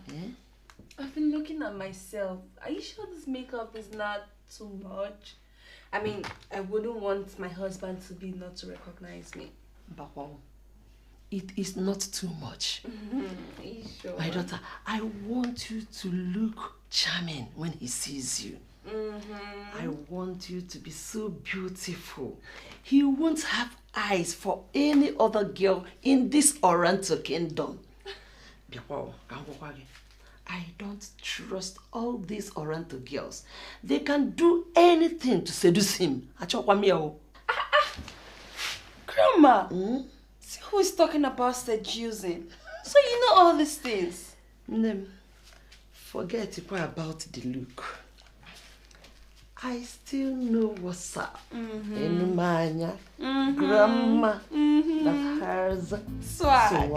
I've been looking at myself. Are you sure this makeup is not too much? I mean, I wouldn't want my husband to be not to recognize me. But wow, it is not too much. Are you sure? My daughter, I want you to look charming when he sees you. I want you to be so beautiful. He won't have eyes for any other girl in this Oriental kingdom. I don't trust all these Oriental girls. They can do anything to seduce him. Grandma, see who is talking about seducing? So you know all these things. Forget about the look. I still know what's up. In Manya, grandma that has swag.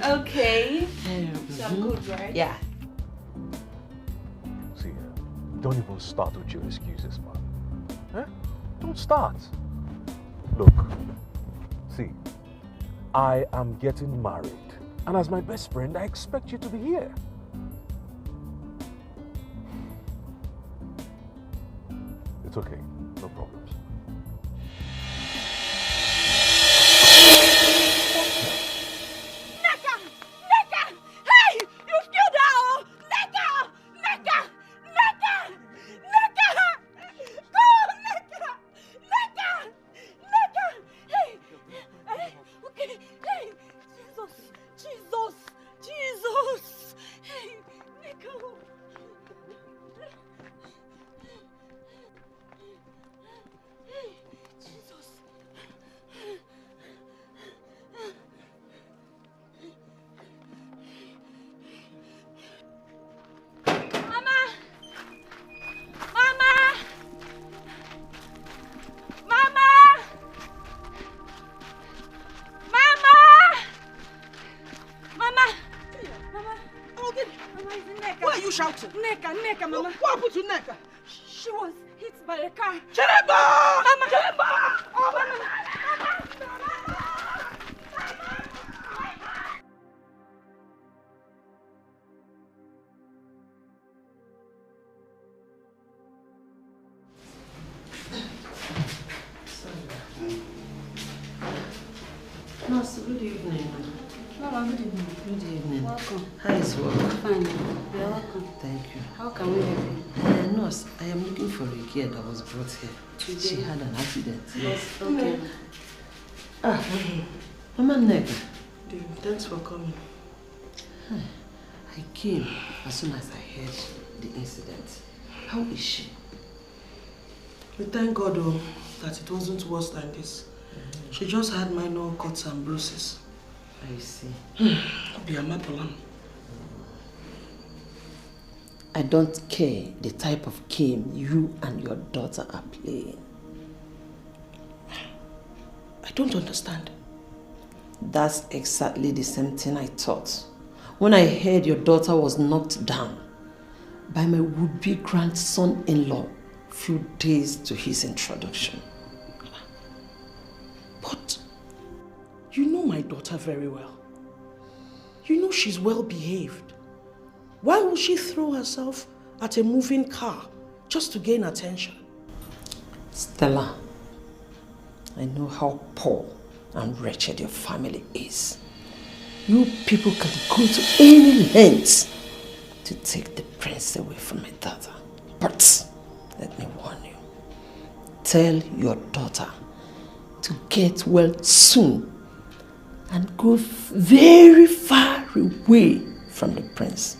Okay. So I'm good, right? Yeah. See, don't even start with your excuses, man. Huh? Don't start. Look, see, I am getting married. And as my best friend, I expect you to be here. It's okay, no problems. Neka! Neka! Hey! You've killed her! Oh! Neka! Neka! Neka! Neka! Go! Neka! Neka! Neka! Hey! Hey! Okay! Hey! Jesus! Jesus! Hey! Neka! Hey! Jesus! Mama! Mama! Mama! Mama! Mama! Mama! Oh, good. Mama is in Neka. Why are you shouting? Neka, Mama. What happened to Neka? She was hit by a car. Chereba! Mama! Chereba! Oh, Mama! Nurse, good evening. Mama, good evening. Good evening. Welcome. How is work? Fine. You're welcome. Thank you. How can we help you? Nurse, I am looking for a girl that was brought here. Today? She had an accident. Yes, okay. Mama Nega. Thanks for coming. I came as soon as I heard the incident. How is she? We thank God though, that it wasn't worse than this. She just had minor cuts and bruises. I see. I don't care the type of game you and your daughter are playing. I don't understand. That's exactly the same thing I thought when I heard your daughter was knocked down by my would-be grandson-in-law few days to his introduction. But you know my daughter very well. You know she's well behaved. Why would she throw herself at a moving car just to gain attention? Stella, I know how poor and wretched your family is. You people can go to any lengths to take the prince away from my daughter. But let me warn you, tell your daughter to get well soon and go very far away from the prince.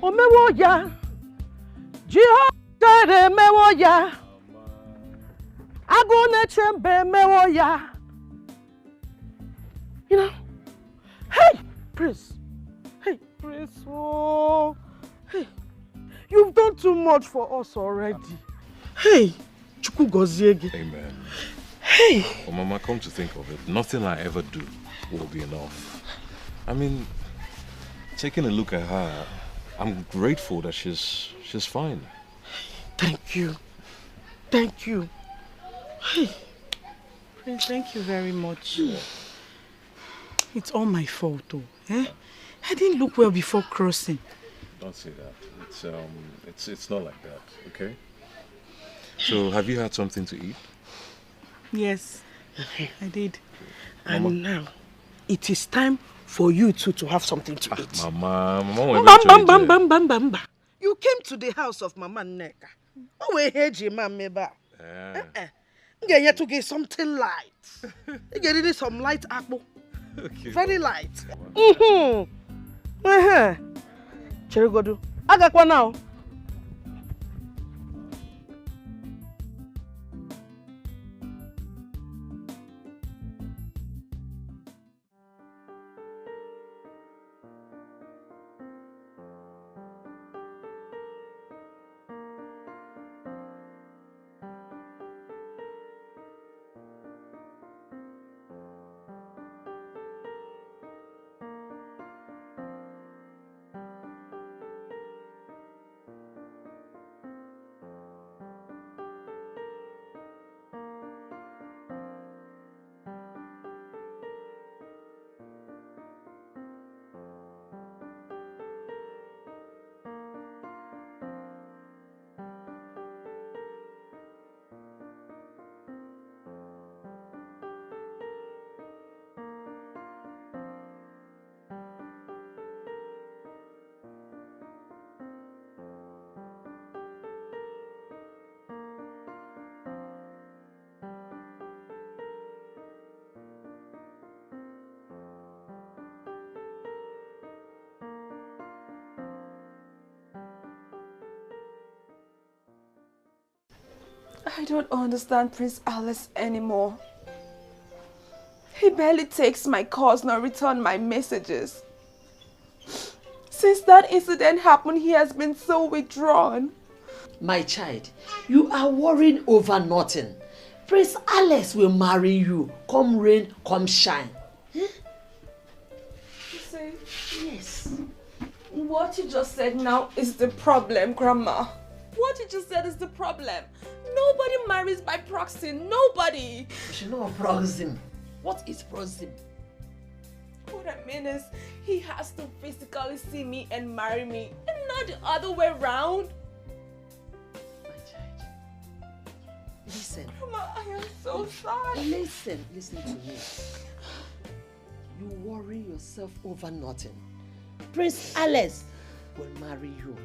Omewo ya, Jehovah mewo ya, Agone chembe mewo ya. You know, hey, Prince, oh, hey, you've done too much for us already. Hey, Chukwu goziege. Amen. Hey. Well, Mama, come to think of it, nothing I ever do will be enough. I mean, taking a look at her, I'm grateful that she's fine. Thank you. Thank you. Hey, Prince, thank you very much. It's all my fault, though. Eh? I didn't look well before crossing. Don't say that. It's not like that, okay? So, have you had something to eat? Yes, I did. Mama. And now, it is time for you two to have something to eat. Mama, You came to the house of Mama Neka Oh, we heard you, man, maybe. Yeah, you to get something light. You get really some light apple. Okay. Very light. Cherry Godu. I got one now. I don't understand Prince Alice anymore. He barely takes my calls nor return my messages. Since that incident happened, he has been so withdrawn. My child, you are worrying over nothing. Prince Alice will marry you. Come rain, come shine. You see? Yes. What you just said now is the problem, Grandma. What you just said is the problem. Nobody marries by proxy. Nobody. You should know proxy. What is proxy? What I mean is, he has to physically see me and marry me, and not the other way around. My child, listen. Grandma, I am so sorry. Listen to me. You worry yourself over nothing. Prince Alice will marry you.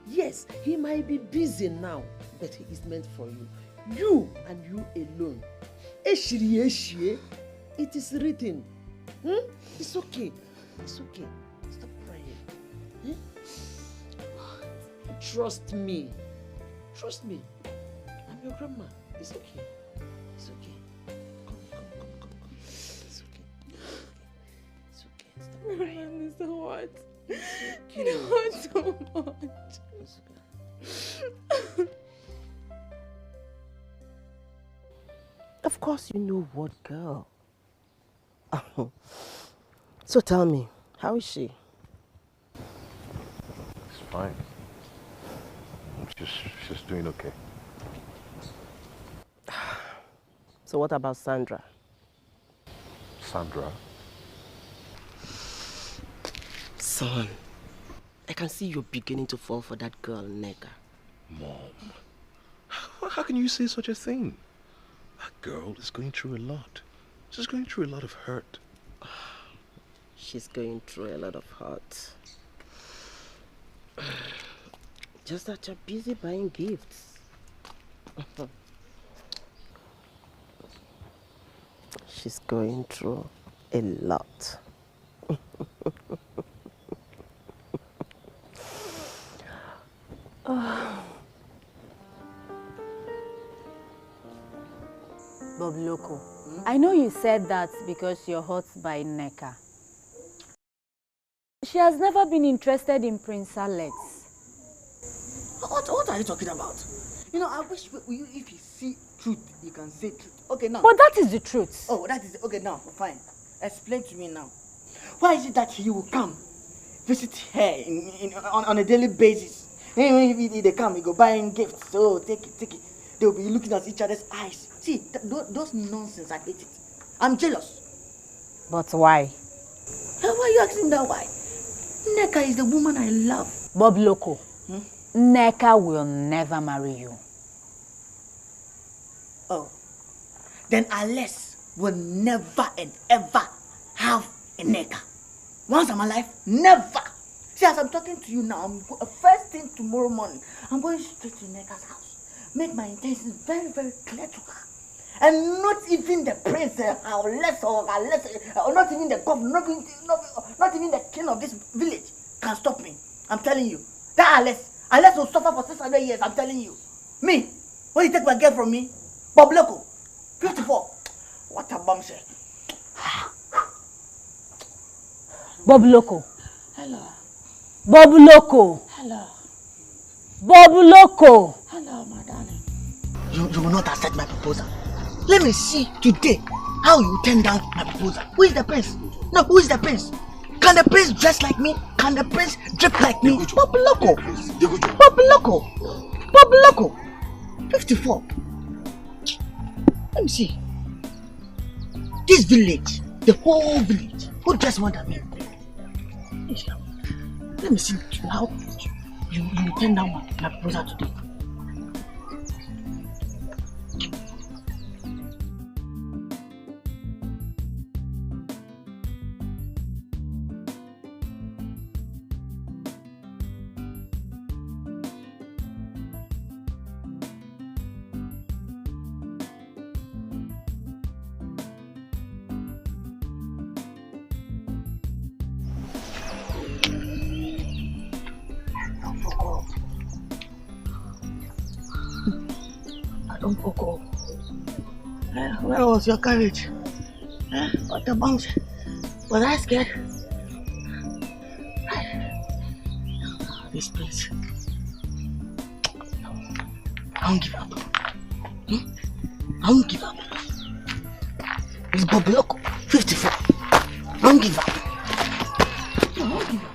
Yes, he might be busy now, but he is meant for you. You and you alone. It is written. It's okay. It's okay. Stop praying. Trust me. Trust me. I'm your grandma. It's okay. It's okay. Come. It's okay. It's okay. Stop crying. It's so hard. It's okay. It hurts so much. It's okay. Of course you know what, girl. So tell me, how is she? It's fine. She's doing okay. So what about Sandra? Sandra? Son, I can see you're beginning to fall for that girl, Neka. Mom, how can you say such a thing? That girl is going through a lot. She's going through a lot of hurt. She's going through a lot of hurt. Just that you're busy buying gifts. She's going through a lot. Bob Loco, I know you said that because you're hurt by Neka. She has never been interested in Prince Alex. What are you talking about? You know, I wish if you see truth, you can say truth. Okay, now. But that is the truth. Oh, that is... Okay, now, fine. Explain to me now. Why is it that you will come, visit her on a daily basis? When they come, you go buying gifts. So, take it. They'll be looking at each other's eyes. See, those nonsense, I hate it. I'm jealous. But why? Why are you asking that why? Neka is the woman I love. Bob Loco, Neka will never marry you. Oh. Then Alex will never and ever have a Neka. Once I'm alive, never. See, as I'm talking to you now, first thing tomorrow morning, I'm going straight to Neka's house. made my intentions very, very clear to her. And not even the prince, or not even the governor, not even the king of this village can stop me. I'm telling you. That unless will suffer for 600 years, I'm telling you. Me, when you take my girl from me, Bob Loco, 54. What a bombshell. Bob Loco. Hello. Bob Loco. Hello. Bob Loco. Hello, my darling. You will not accept my proposal. Let me see today how you turn down my proposal. Who is the prince? No, who is the prince? Can the prince dress like me? Can the prince drip like me? Bob Loco. Bob Loco. Bob Loco. 54. Let me see. This village, the whole village, who dress more than me? Let me see how you turn down my proposal today. Don't go. Where was your courage? What the bombs? Was I scared? This place. I won't give up. I won't give up. It's Bob Loco, 54. I won't give up. I won't give up.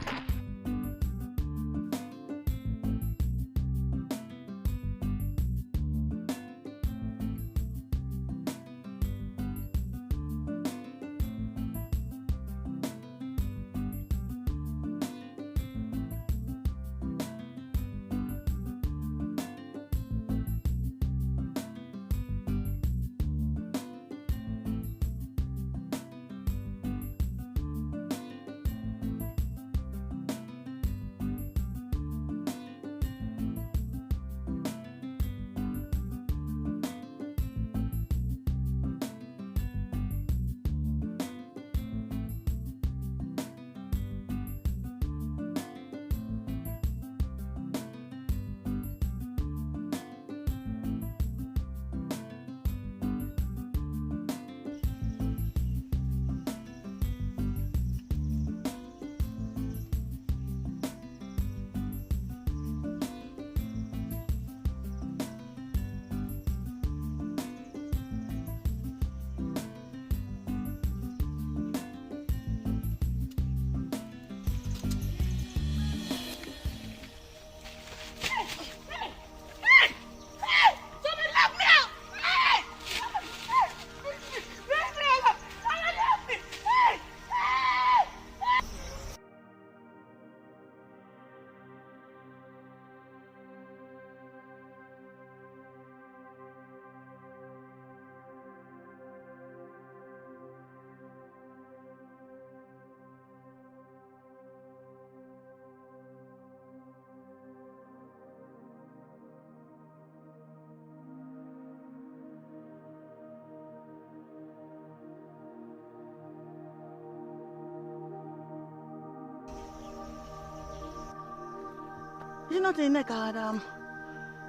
Is it not in the car that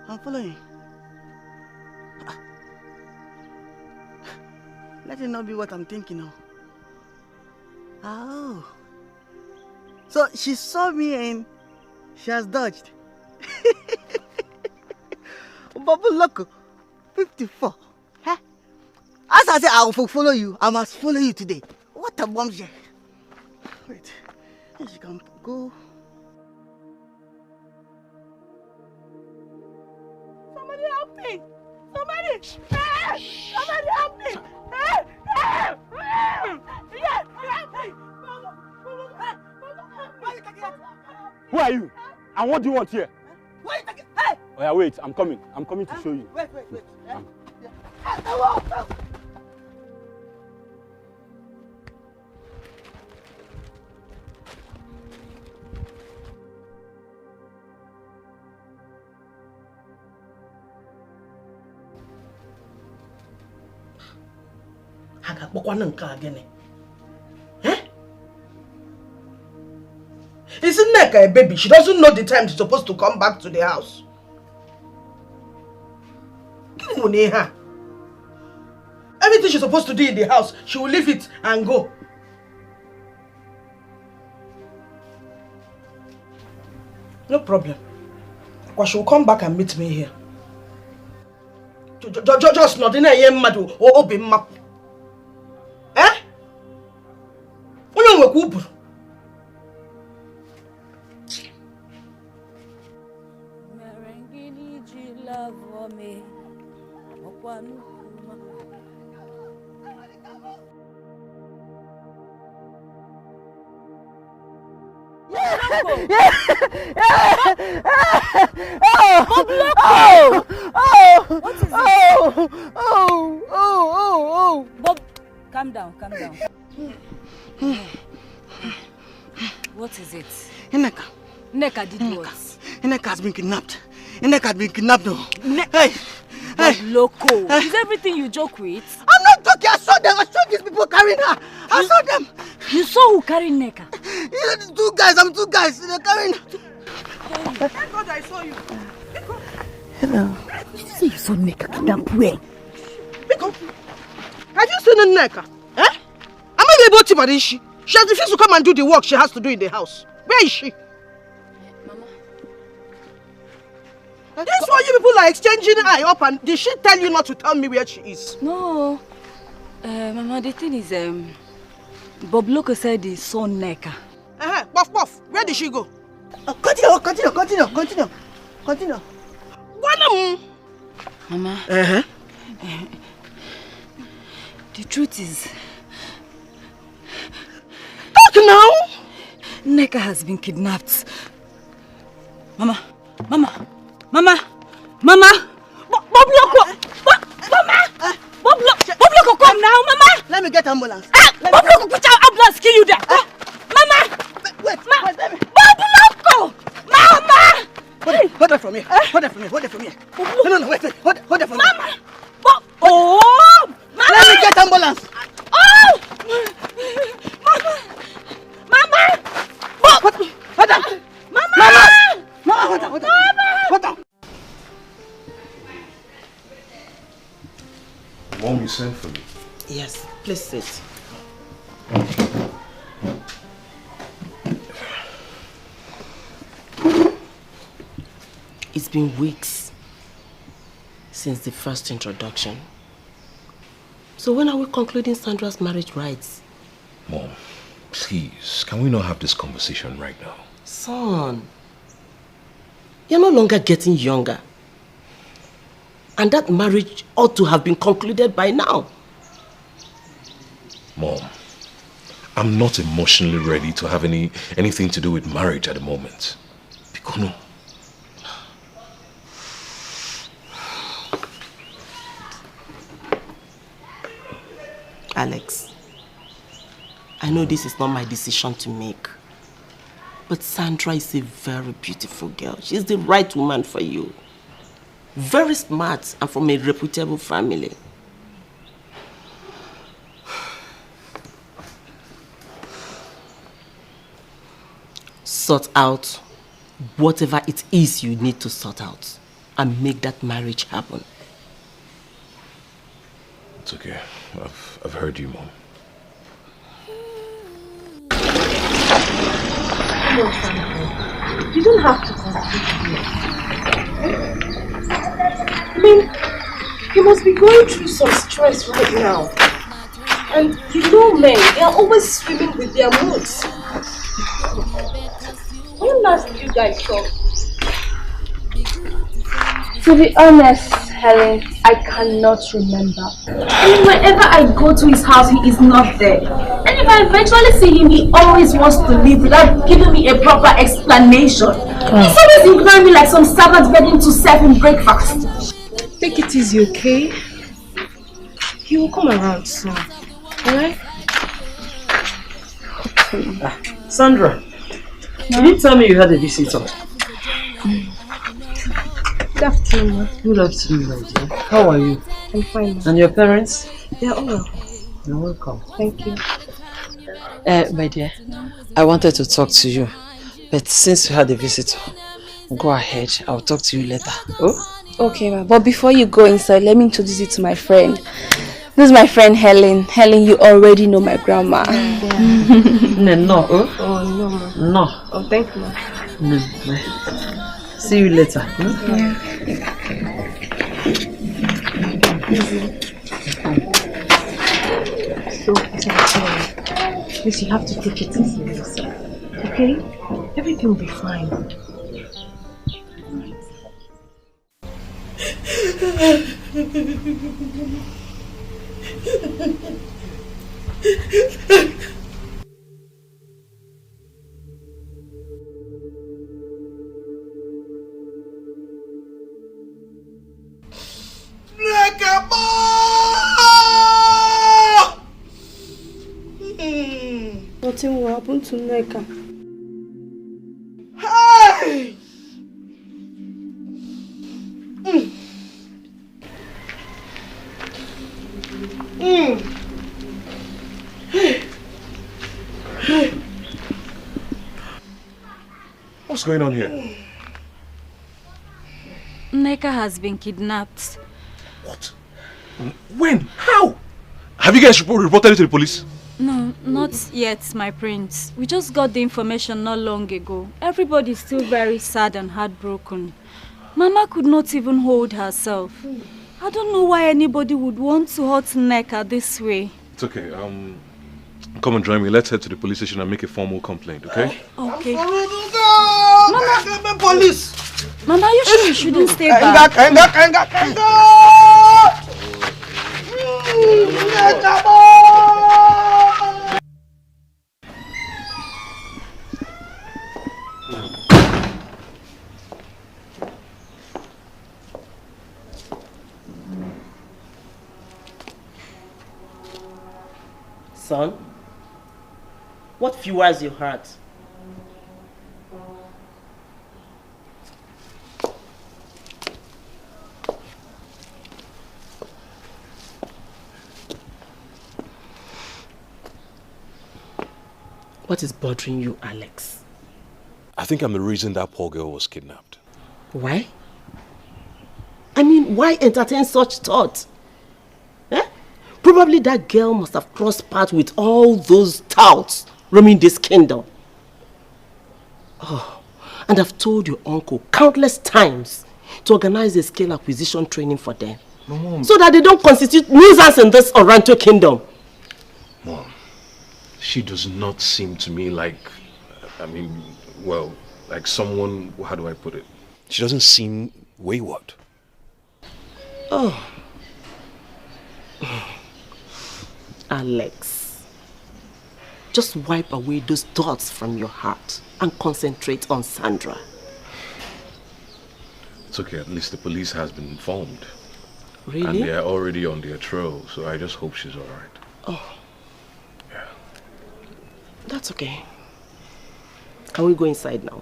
I'm following? Let it not be what I'm thinking of. Oh. So she saw me and she has dodged. Bubble Loco, 54. Huh? As I said, I will follow you. I must follow you today. What a bombshell. Wait, she can go. Somebody help me! Somebody! Somebody help me! Help me! Who are you? And what do you want here? Why are you taking? Hey! Oh yeah, wait, I'm coming. I'm coming to show you. Wait. Isn't Nneka a baby? She doesn't know the time she's supposed to come back to the house. Everything she's supposed to do in the house, she will leave it and go. No problem. But she will come back and meet me here. Just not in a young mad or open map. Eh? What is it? Bob, calm down. What is it? Nneka did what? Nneka has been kidnapped. No. Hey! Loco, is everything you joke with? I'm not joking. I saw them. I saw these people carrying her. I saw them. You saw who carrying Nneka? The two guys. Two guys. They're carrying. Thank God I saw you. Hello. Did you say you saw Nneka kidnapped where? Have you seen Nneka? Eh? I'm not able to, but is she? She has refused to come and do the work she has to do in the house. Where is she? Mama. This why you people are exchanging eye up, and did she tell you not to tell me where she is? No. Mama, the thing is, Bob Loco said he saw Nneka. Puff. Where did she go? Continue. Mama. The truth is... Talk now! Nneka has been kidnapped. Mama! Bob Loco! Bob Loco, come now, Mama! Let me get ambulance. Bob Loco, put our ambulance, kill you there! Mama! Wait, Bob Loco! Mama! Hold that from here. Hold that from here. No, wait. Hold that from here. Mama! Oh! Mama! Let me get ambulance. Oh! Mama! Hold on. Mama! Hold on. Mom, you sent for me. Yes, please sit. It's been weeks since the first introduction. So when are we concluding Sandra's marriage rites? Mom, please, can we not have this conversation right now? Son, you're no longer getting younger. And that marriage ought to have been concluded by now. Mom, I'm not emotionally ready to have anything to do with marriage at the moment. Bikono. Alex, I know this is not my decision to make, but Sandra is a very beautiful girl. She's the right woman for you. Very smart and from a reputable family. Sort out whatever it is you need to sort out and make that marriage happen. It's okay. I've heard you, Mom. Come on, Sandra. You don't have to complete me. I mean, you must be going through some stress right now. And you know men, they are always swimming with their moods. When last did you guys talk? To be honest, Helen, I cannot remember. I mean, wherever I go to his house, he is not there. And if I eventually see him, he always wants to leave without giving me a proper explanation. He's always ignoring me like some servant begging to serve him breakfast. Take it easy, okay? He will come around soon. Alright? Sandra, did you tell me you had a visitor? Good afternoon, ma. Good afternoon, my dear. How are you? I'm fine, ma. And your parents? They're all well. You're welcome. Thank you. My dear, I wanted to talk to you, but since you had a visitor, go ahead. I'll talk to you later. Oh? Okay, ma. But before you go inside, let me introduce you to my friend. This is my friend Helen. Helen, you already know my grandma. No. Oh? Oh, no. No. Oh, thank you, ma. No. See you later. So, please, you have to take it easy on yourself. Okay? Everything will be fine. Nothing will happen to Neka. Hey! What's going on here? Neka has been kidnapped. What? When? How? Have you guys reported it to the police? No, not yet, my prince. We just got the information not long ago. Everybody's still very sad and heartbroken. Mama could not even hold herself. I don't know why anybody would want to hurt Neka this way. It's okay. Come and join me. Let's head to the police station and make a formal complaint, okay? Okay. Mama, police! Mama, you sure you shouldn't stay back? Son, what fuels your heart? What is bothering you, Alex? I think I'm the reason that poor girl was kidnapped. Why? I mean, why entertain such thoughts? Probably that girl must have crossed paths with all those touts roaming this kingdom. Oh, and I've told your uncle countless times to organize a scale acquisition training for them. No, Mom. So that they don't constitute nuisance in this Oranto kingdom. Mom, she does not seem to me like, like someone, how do I put it? She doesn't seem wayward. Oh. Alex, just wipe away those thoughts from your heart and concentrate on Sandra. It's okay, at least the police has been informed. Really? And they're already on their trail, so I just hope she's alright. Oh. Yeah. That's okay. Can we go inside now?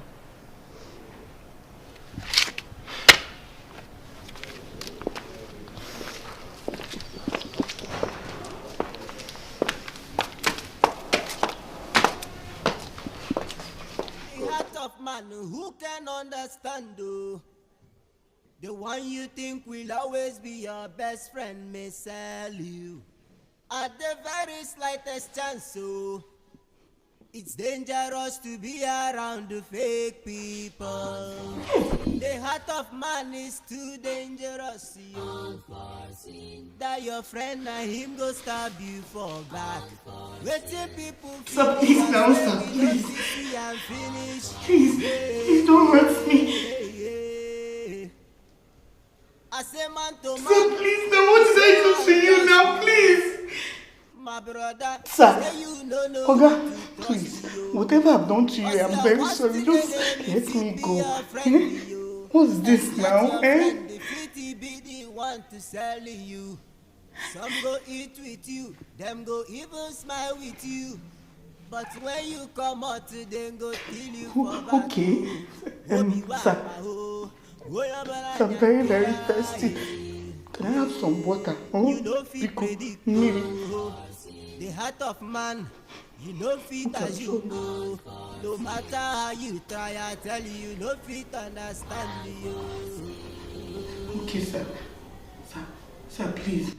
Who can understand though? The one you think will always be your best friend may sell you at the very slightest chance. So it's dangerous to be around the fake people. The heart of man is too dangerous. You that your friend and him go stab you for back. Waiting people Sir, please now, sir, please. Please don't hurt me. Sir, please, now what did I do to you now, please? My brother, Sir, Oga, please, whatever I've done to you, I'm very sorry. Just let me go. What's this now, Want to sell you. Some go eat with you, them go even smile with you. But when you come out, then go kill you for Okay, sir, I'm very, very thirsty. Can I have some water? Oh, because, maybe. heart of man. You no fit as you know. No matter how you try, I tell you, no fit understand you. Okay, sir. Sir, please.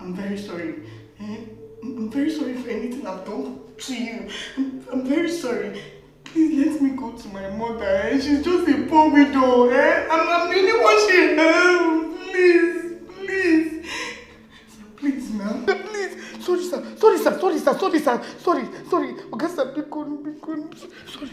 I'm very sorry. I'm very sorry for anything I've done to you. I'm very sorry. Please let me go to my mother. She's just a poor widow. I'm the only one she has. Please. Sir, please, ma'am. Please. Sorry, sir. Okay, sir, be good. Sorry.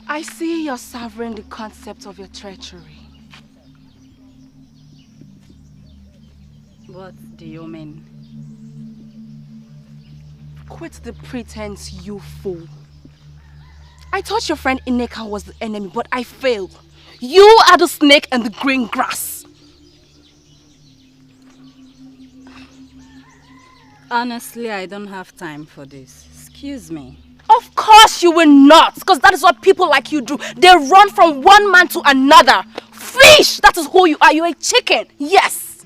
I see you're savoring the concept of your treachery. What do you mean? Quit the pretense, you fool. I thought your friend Ineka was the enemy, but I failed. You are the snake in the green grass. Honestly, I don't have time for this. Excuse me. Of course you will not, because that is what people like you do. They run from one man to another. Fish! That is who you are. You're a chicken. Yes.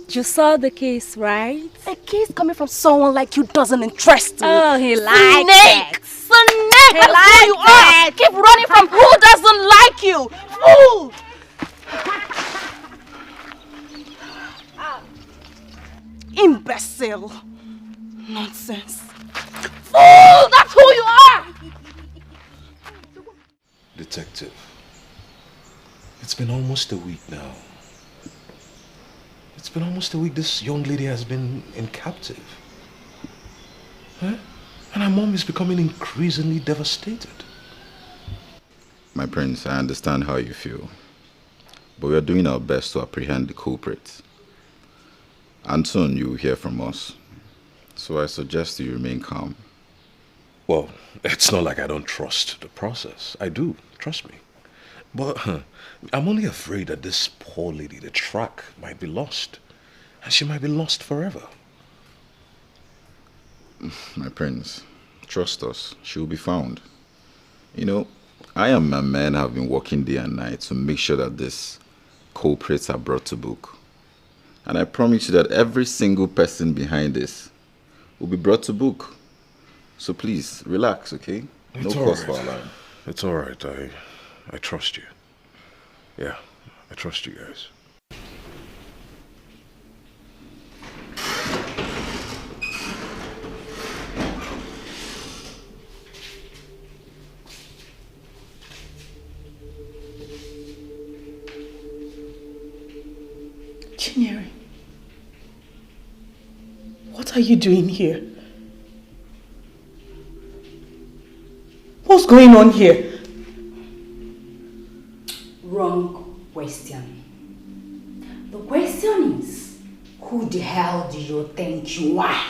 You saw the case, right? A case coming from someone like you doesn't interest me. Oh, he likes it. Snake! That's who you are. Keep running from who doesn't like you. Fool! Imbecile. Nonsense. Fool! That's who you are! Detective, it's been almost a week now. It's been almost a week this young lady has been in captive. Huh? And her mom is becoming increasingly devastated. My prince, I understand how you feel. But we are doing our best to apprehend the culprit. And soon you will hear from us. So I suggest you remain calm. Well, it's not like I don't trust the process. I do, trust me. But I'm only afraid that this poor lady, the track, might be lost. And she might be lost forever. My prince, trust us. She will be found. You know, I and my men have been working day and night to make sure that these culprits are brought to book. And I promise you that every single person behind this will be brought to book. So please, relax, okay? No cause for alarm. It's all right. I trust you. Yeah, I trust you guys. Chinyere, what are you doing here? What's going on here? Wrong question. The question is, who the hell do you think you are?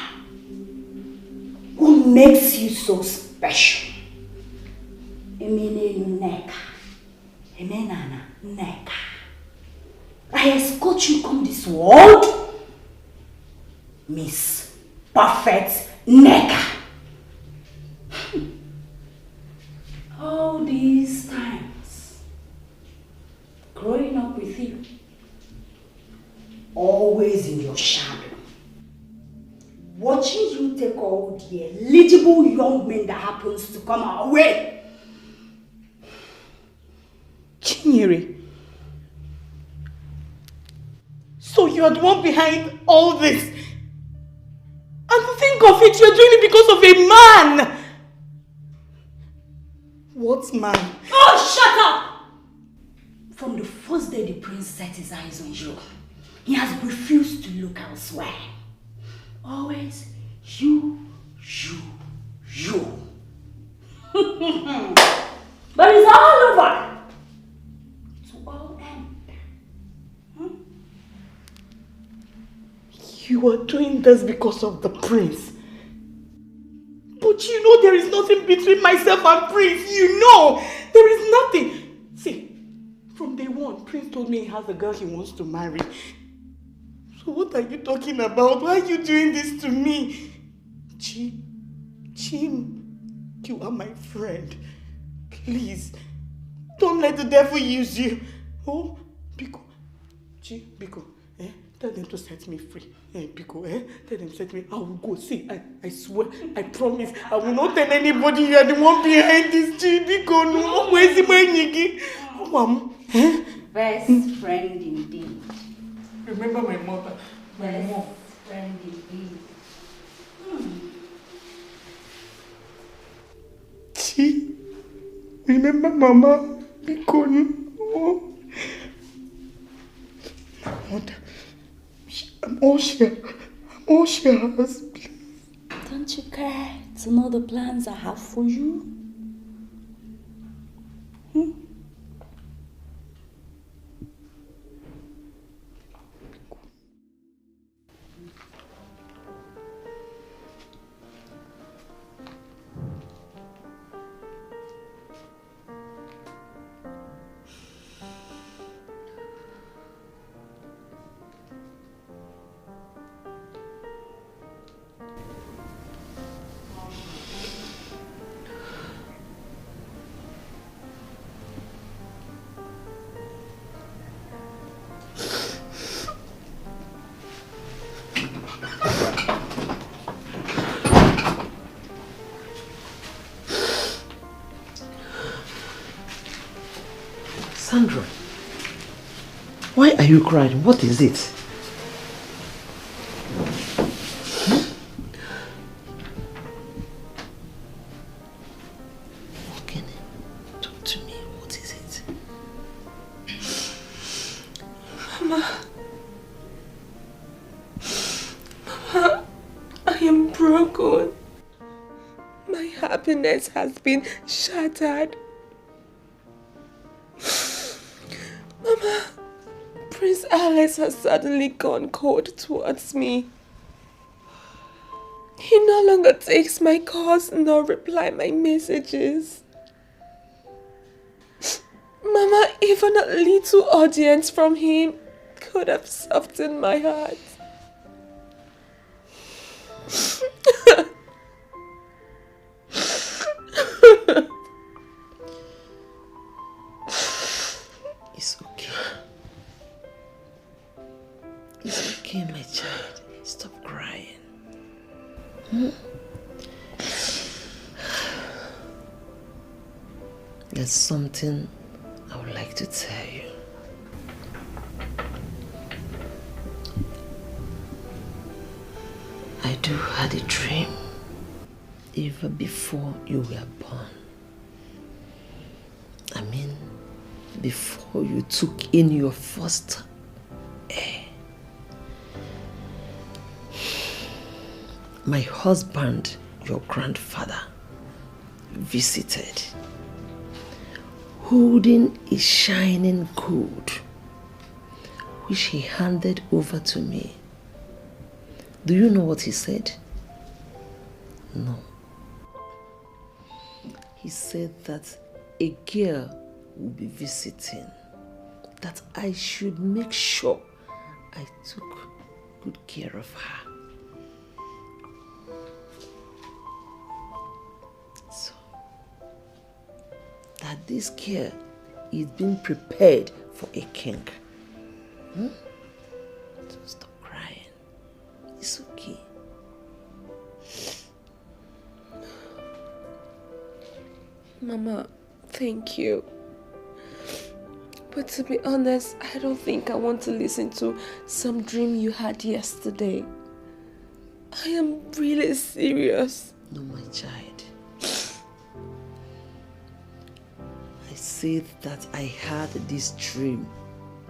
Who makes you so special? Neka. I escort you come this world Miss Perfect Necker. All these times, growing up with you, always in your shadow, watching you take all the eligible young men that happens to come our way. Chinyere, so you're the one behind all this. And to think of it, you're doing it because of a man. What man? Oh, shut up! From the first day the prince set his eyes on you, he has refused to look elsewhere. Always you. But it's all over. To all end. You are doing this because of the prince. But you know there is nothing between myself and Prince. You know there is nothing. See, from day one, Prince told me he has a girl he wants to marry. So what are you talking about? Why are you doing this to me? Jim, you are my friend. Please, don't let the devil use you. Oh, Biko. Biko, tell them to set me free. Biko, tell them to set me. I will go. See, I swear, I promise, I will not tell anybody you are the one behind this. Biko, no. Where's my nigga? Best friend indeed. Remember my mother, my mom. Friend indeed. Remember Mama? Biko, no. My mother. I'm all she has. Don't you care to know the plans I have for you? Sandra, why are you crying? What is it? Okay, talk to me. What is it? Mama, I am broken. My happiness has been shattered. Mama, Prince Alex has suddenly gone cold towards me. He no longer takes my calls nor reply my messages. Mama, even a little audience from him could have softened my heart. It's okay. It's okay, my child. Stop crying. There's something I would like to tell you. I do had a dream even before you were born. I mean, before you took in your first air. My husband, your grandfather, visited, holding a shining gold, which he handed over to me. Do you know what he said? No. He said that a girl will be visiting, that I should make sure I took good care of her. this girl is being prepared for a king. Hmm? Stop crying. It's okay. Mama, thank you. But to be honest, I don't think I want to listen to some dream you had yesterday. I am really serious. No, my child. I said that I had this dream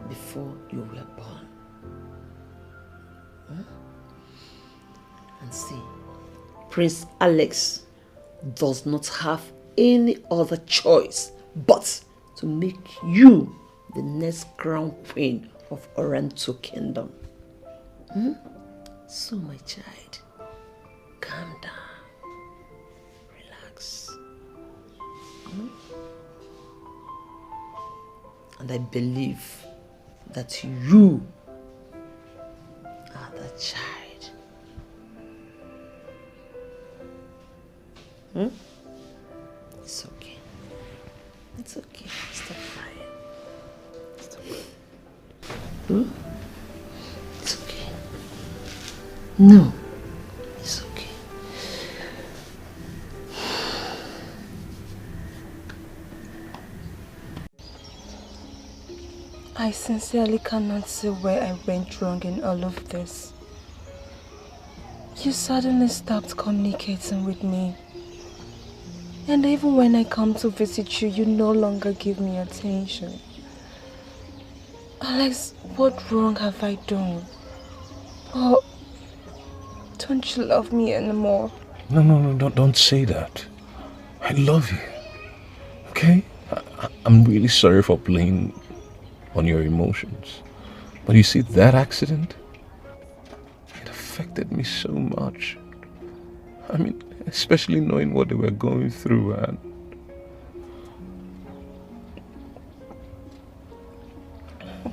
before you were born. Huh? And see, Prince Alex does not have any other choice but to make you the next crown queen of Oriental Kingdom. Hmm? So, my child, calm down, relax. Hmm? And I believe that you are the child. Hmm? It's okay. It's okay. Stop crying. Stop crying. Hmm? It's okay. No. It's okay. I sincerely cannot see where I went wrong in all of this. You suddenly stopped communicating with me. And even when I come to visit you, you no longer give me attention. Alex, what wrong have I done? Oh, don't you love me anymore? No, don't say that. I love you. Okay? I'm really sorry for playing on your emotions. But you see, that accident, it affected me so much. I mean, especially knowing what they were going through, and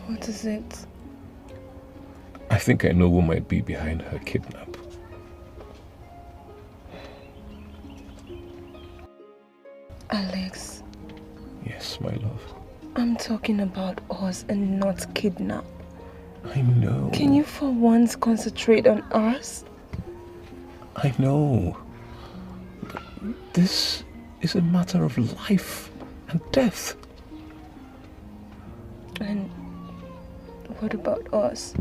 what is it? I think I know who might be behind her kidnap. Alex. Yes, my love. I'm talking about us and not kidnap. I know. Can you for once concentrate on us? I know. But this is a matter of life and death. And what about us?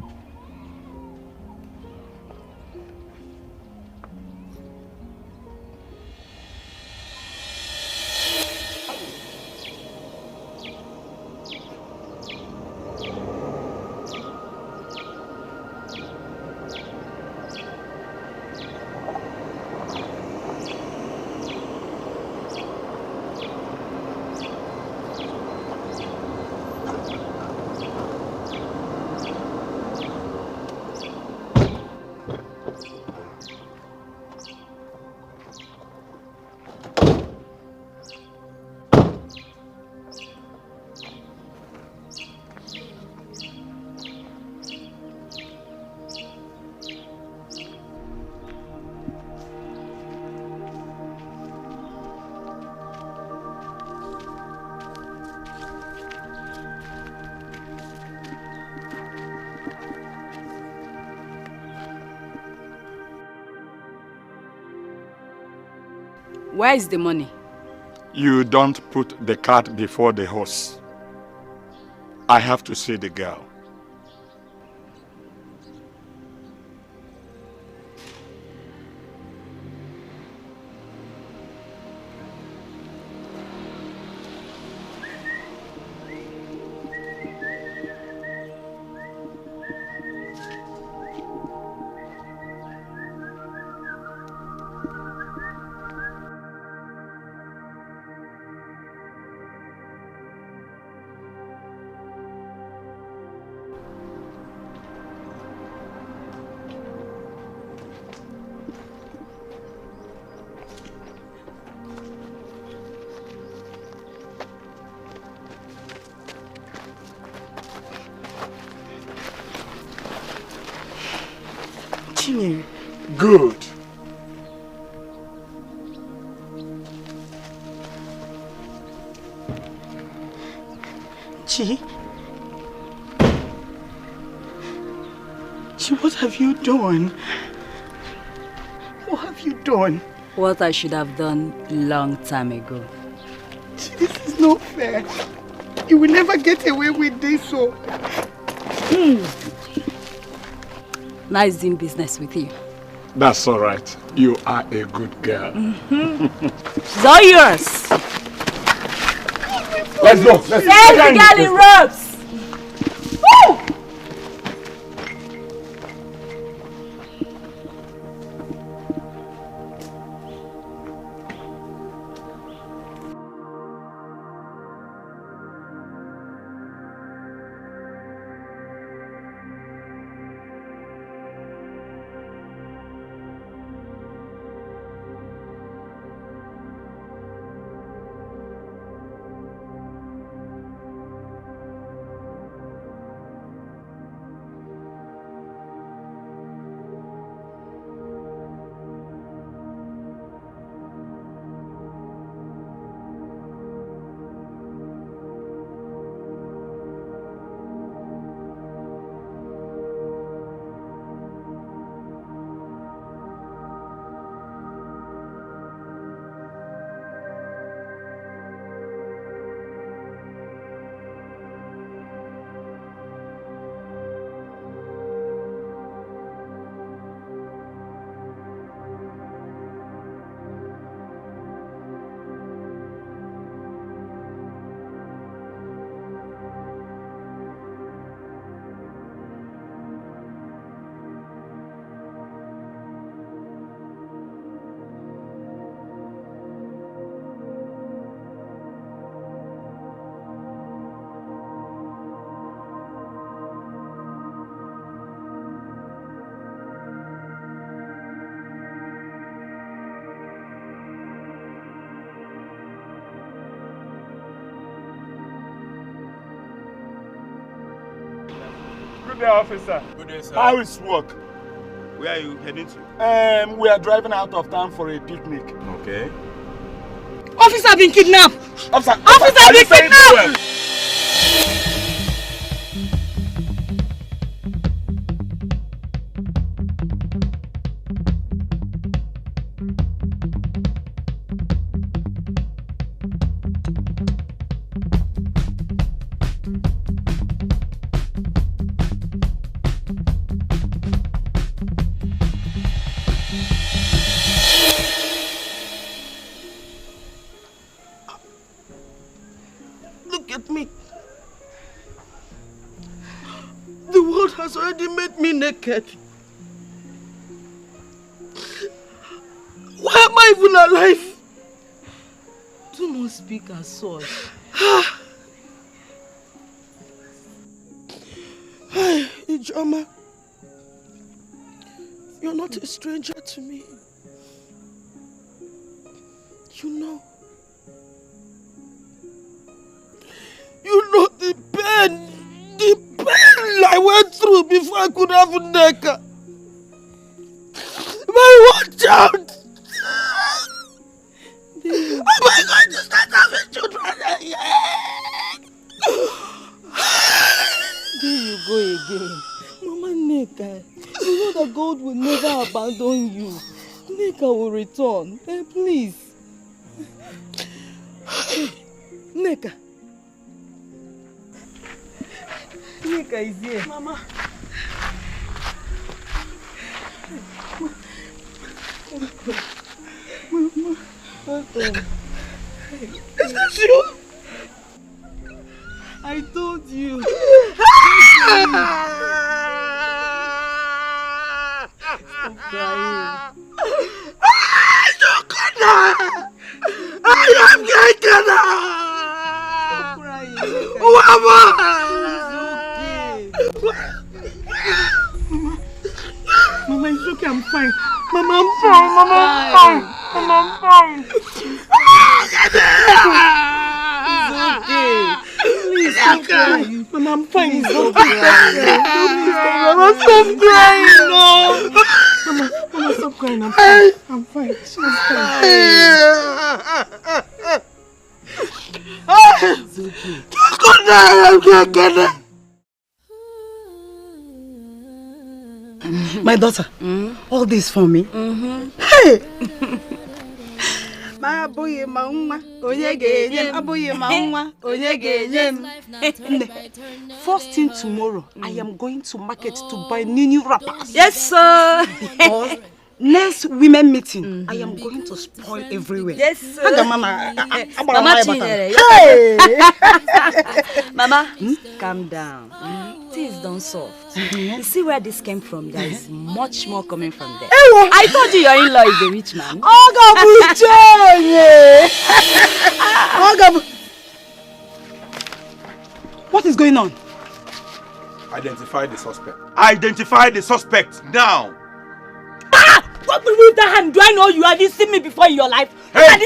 Where is the money? You don't put the cart before the horse. I have to see the girl. Good. Chi, what have you done? What have you done? What I should have done long time ago. Chi, this is not fair. You will never get away with this, so. Nice doing business with you. That's all right. You are a good girl. It's all yours. Let's go. There's the girl in robes. Woo! Good day, officer. Good day, sir. How is work? Where are you heading to? We are driving out of town for a picnic. Okay. Officer been kidnapped! Officer been kidnapped! Well? Look at me. The world has already made me naked. Why am I even alive? Do not speak as such. Hi, Ijoma. You're not a stranger to me. You know the pain I went through before I could have a Neka. My one child. Am I going to start having children again? There you go again. Mama Neka, you know that God will never abandon you. Neka will return. Please. Neka. Neka is here. Mama. Is this you? I told you. Stop crying. I am Gekana! Stop crying. Mama, it's okay, I'm fine. Mama, I'm fine. Mama, I'm fine. Mama, I'm fine. It's okay. Please stop crying. Mama, I'm fine. Please It's stop okay. crying. Mama, stop crying. No. Mama, stop crying. I'm fine. I'm fine. She's fine. It's okay. My daughter, all this for me? Hey! My boy, my first thing tomorrow, I am going to market to buy new wrappers. Yes, sir. Because next women meeting, I am going to spoil everywhere. Yes, sir. Mama, hey! Mama, calm down. Things don't soft. You see where this came from? There is much more coming from there. I told you your in-law is a rich man. What is going on? Identify the suspect. Identify the suspect now. What will with that hand? Do I know you? Have you seen me before in your life? Hey!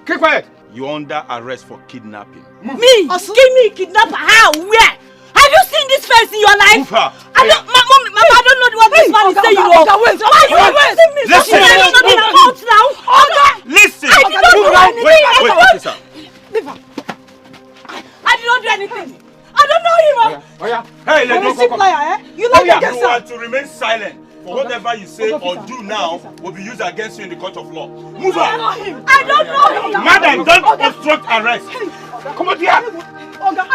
Keep quiet. You're under arrest for kidnapping. Me? Give me kidnapper? How? Where? Have you seen this face in your life? Move her. I don't, Mama, I don't know what this man is saying. You know. Listen. Listen. I did not do anything. Wait, officer. I did not do anything. I don't know him. Oh yeah. Hey, let's go. You like You are to remain silent. For whatever you say or do now will be used against you in the court of law. Move on. I don't know him. Madam, don't obstruct arrest. Come on here. I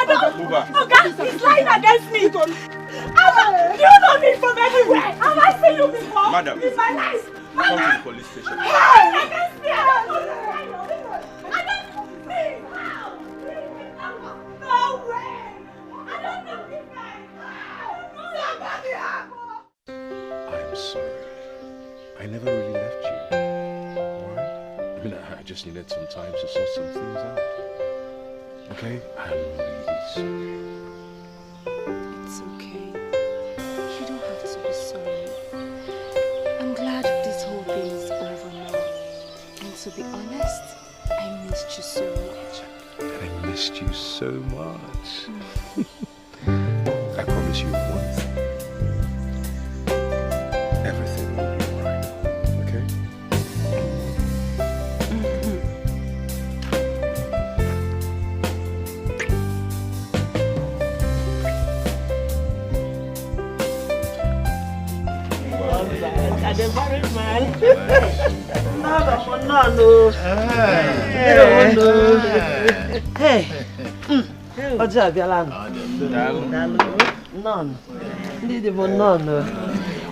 don't. Move on. He's lying against me. Do you know me from everywhere? Have I seen you before? Madam, in my life. Come to the police station. Against me. No way. I don't know this guy. Somebody help. I'm sorry. I never really left you. Alright? I mean, I just needed some time to sort some things out. Okay? I'm really sorry. It's okay. You don't have to be sorry. I'm glad this whole thing is over now. And to be honest, I missed you so much. And I missed you so much. I promise you one thing. Everything will be alright, okay? The married man. Hey. Ọjọ́ àbíọ́lá nù. None.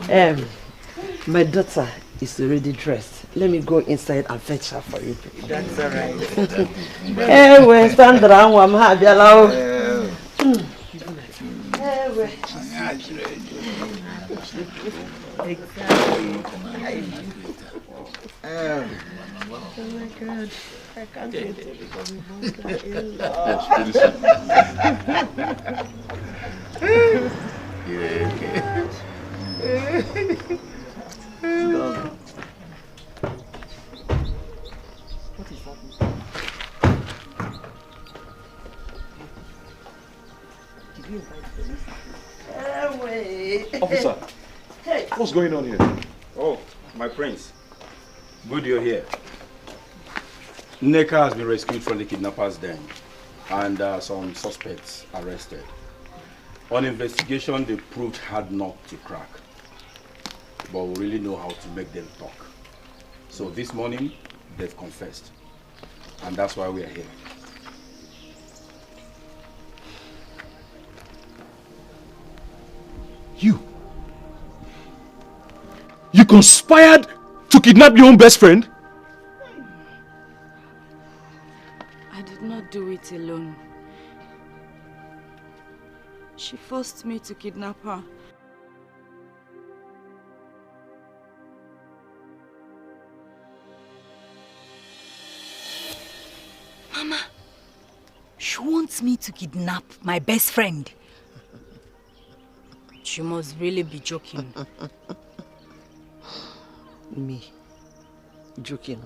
None. My daughter is already dressed. Let me go inside and fetch her for you. That's all right. Hey, we stand around. I'm happy. Hello. Oh my God. I can't wait to become a mother-in-law. What is happening? Did you invite police? Officer, what's going on here? Oh, my prince. Good you're here. Nneka has been rescued from the kidnappers' den and some suspects arrested. On investigation, they proved hard not to crack. But we really know how to make them talk. So this morning, they've confessed. And that's why we are here. You conspired to kidnap your own best friend? I did not do it alone. She forced me to kidnap her. Mama, she wants me to kidnap my best friend. She must really be joking. Me? Joking?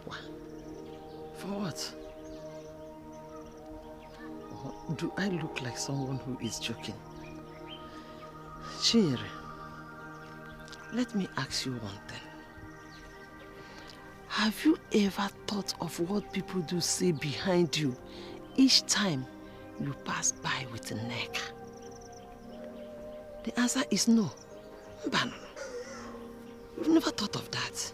For what? Do I look like someone who is joking? Chinyere, let me ask you one thing. Have you ever thought of what people do say behind you each time you pass by with Nneka? The answer is no. Mbano. You've never thought of that.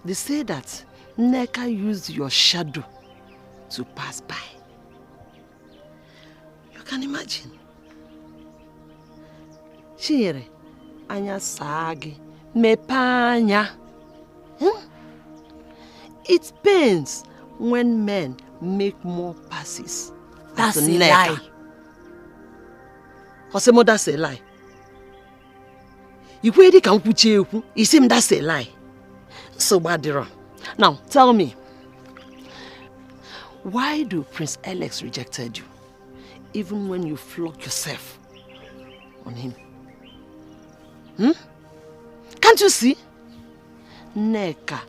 They say that Nneka used your shadow to pass by. You can imagine. Chere, anya sagi, mepanya. It pains when men make more passes. That's a lie. Osemo, that's a lie. You can put you. You seem that's a lie. So bad. Now tell me, why do Prince Alex rejected you, even when you flog yourself on him? Can't you see? Nneka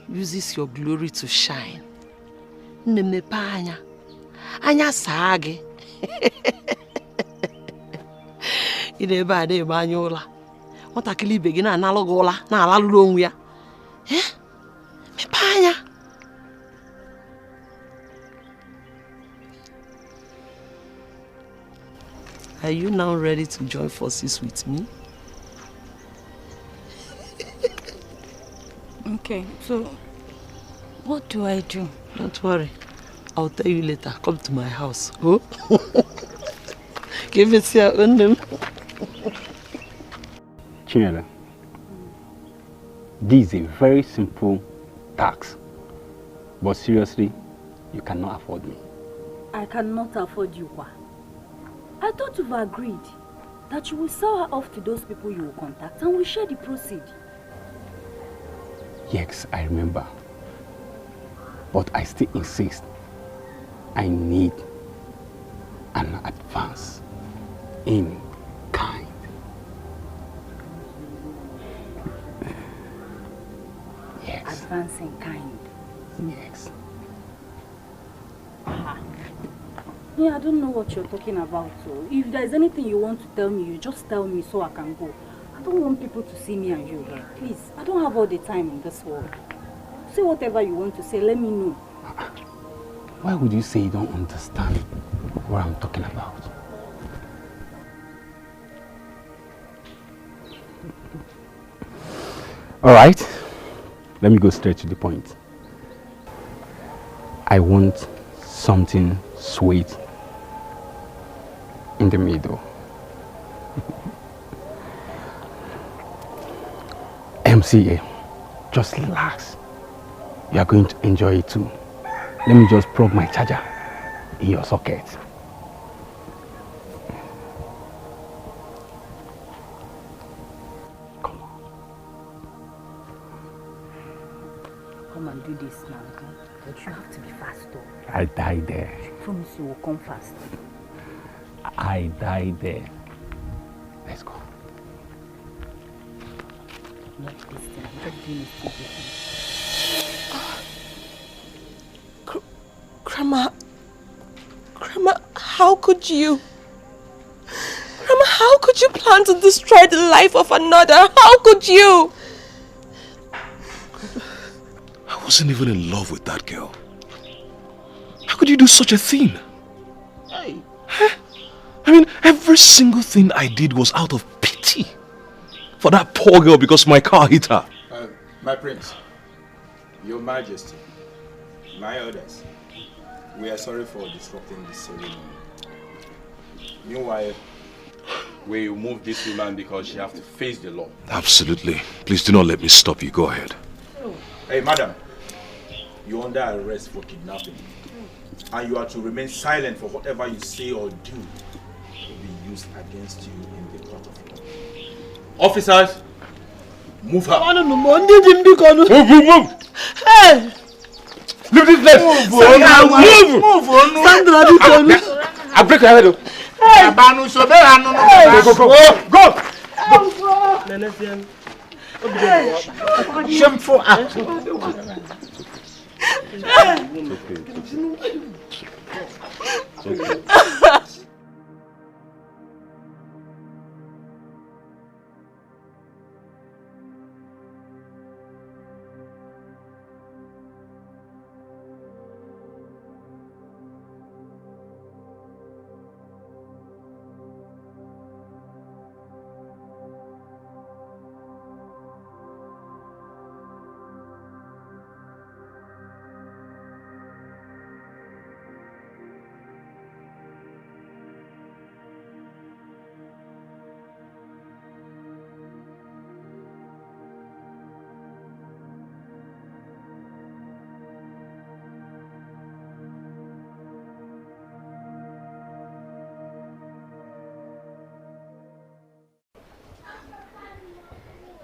uses your glory to shine. Nemepanya, anya sagi. Ideba de banyola. What a kili begin analogola na alalulonwia. Mepanya. Are you now ready to join forces with me? Okay, so what do I do? Don't worry. I'll tell you later. Come to my house. Go. Give it your own name. Chinela, this is a very simple tax. But seriously, you cannot afford me. I cannot afford you, Kwa. I thought you've agreed that you will sell her off to those people you will contact and we share the proceeds. Yes, I remember. But I still insist. I need an advance in kind. Yes. Advance in kind. Yes. Yeah, I don't know what you're talking about. So if there's anything you want to tell me, you just tell me so I can go. I don't want people to see me and you here. Please, I don't have all the time in this world. Say whatever you want to say, let me know. Why would you say you don't understand what I'm talking about? All right, let me go straight to the point. I want something sweet in the middle. MCA, just relax. You are going to enjoy it too. Let me just plug my charger in your socket. Come and do this now, okay? But you have to be fast though. I die there. I promise you will come fast. I die there. Let's go. Not this thing. I'm just doing it to Grandma, how could you? Grandma, how could you plan to destroy the life of another? How could you? I wasn't even in love with that girl. How could you do such a thing? Hey. I mean, every single thing I did was out of pity for that poor girl because my car hit her. My prince, your majesty, my elders, we are sorry for disrupting this ceremony. Meanwhile, we will move this woman because she has to face the law. Absolutely. Please do not let me stop you. Go ahead. Hey, madam, you're under arrest for kidnapping. And you are to remain silent for whatever you say or do will be used against you in the court of law. Officers, move her. Move! Hey! Leave this place! Move! Sandra, I break your head. Hey! Go! Shameful act.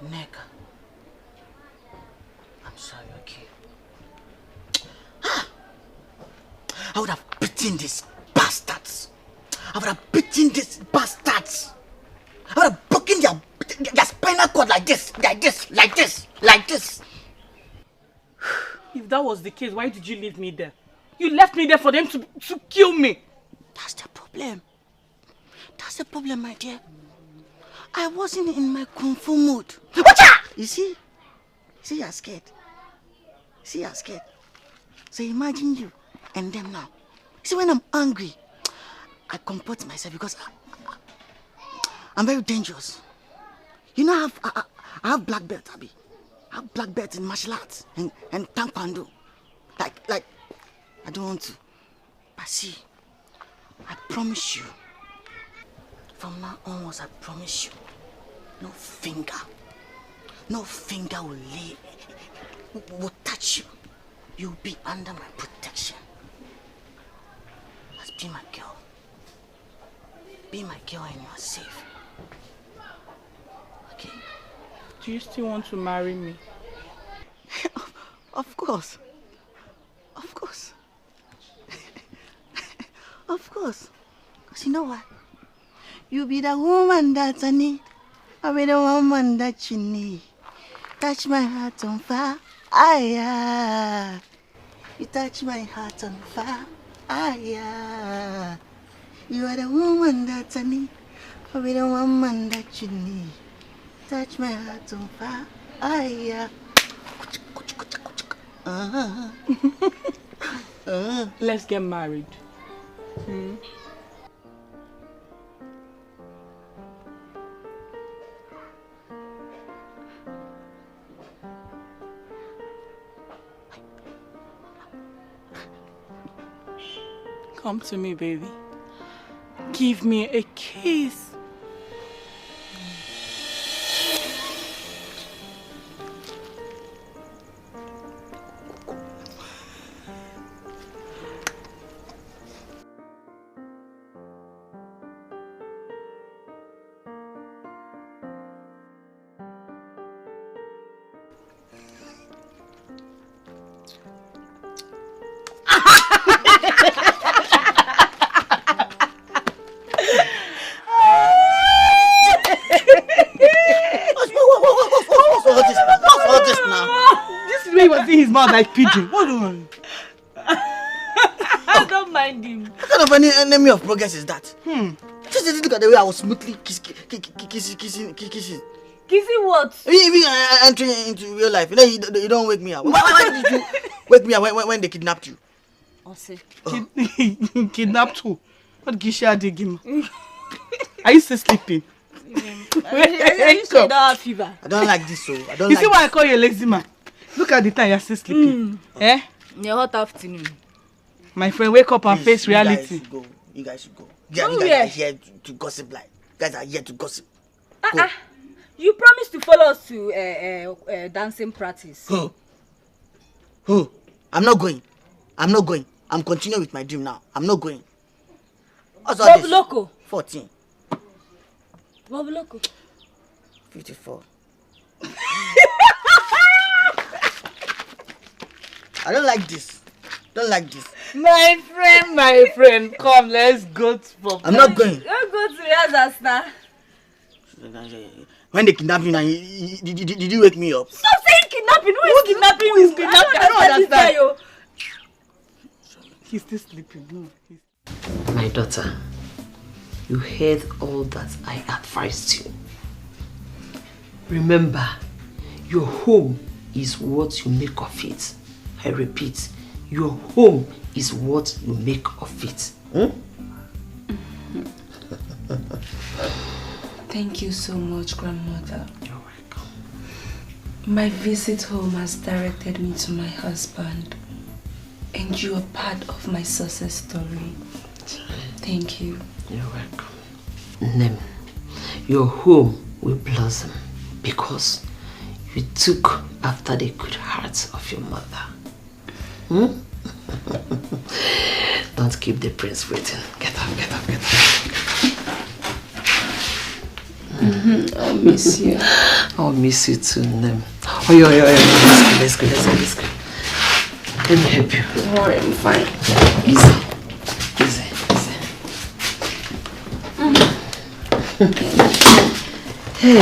Neka. I'm sorry, okay? I would have beaten these bastards. I would have beaten these bastards. I would have broken their spinal cord like this. If that was the case, why did you leave me there? You left me there for them to kill me. That's the problem. That's the problem, my dear. I wasn't in my kung fu mood. You see? See, you're scared. So imagine you and them now. See, when I'm angry, I comport myself because I'm very dangerous. You know, I have black belt, Abby. I have black belt in martial arts and taekwondo. Like, I don't want to. But see, I promise you, from now onwards, I promise you, no finger will touch you. You'll be under my protection. Let's be my girl. Be my girl and you're safe. Okay? Do you still want to marry me? Of course. Because you know what? You be the woman that I need. I'll be the woman that you need. Touch my heart on fire. You touch my heart on fire. You are the woman that I need. I'll be the woman that you need. Touch my heart on fire. Let's get married. Come to me, baby. Give me a kiss. Mouth like pigeon. What do you I don't mind him. What kind of an enemy of progress is that? Just look at the way I was smoothly kissing. Kissing what? Even entering into real life, you don't wake me up. Why did you wake me up when they kidnapped you? Kidnapped who? What Gisha did him? Are you still sleeping? I don't have fever. I don't like this, so I don't. You see why I call you a lazy man? Look at the time you're still sleeping. Eh? Yeah, hot afternoon. My friend, wake up and face reality. You guys should go. You guys are here to gossip like. You guys are here to gossip. You promised to follow us to dancing practice. Who? I'm not going. I'm continuing with my dream now. I'm not going. What's all this? Loco. 14. Bob Loco. 54. I don't like this. My friend, come, let's go to I'm not going. Let's go to Yazasta. When they kidnapped me, did you wake me up? Stop saying kidnapping. Who is kidnapping? Who is kidnapping? I don't understand. He's still sleeping. No. My daughter, you heard all that I advised you. Remember, your home is what you make of it. I repeat, your home is what you make of it. Thank you so much, grandmother. You're welcome. My visit home has directed me to my husband, and you are part of my success story. Thank you. You're welcome. Nem, your home will blossom because you took after the good heart of your mother. Don't keep the prince waiting. Get up. I'll miss you. I'll miss you too, Nem. Oh, yeah. Let's go. Let me help you. Don't worry, I'm fine. Easy. Hey.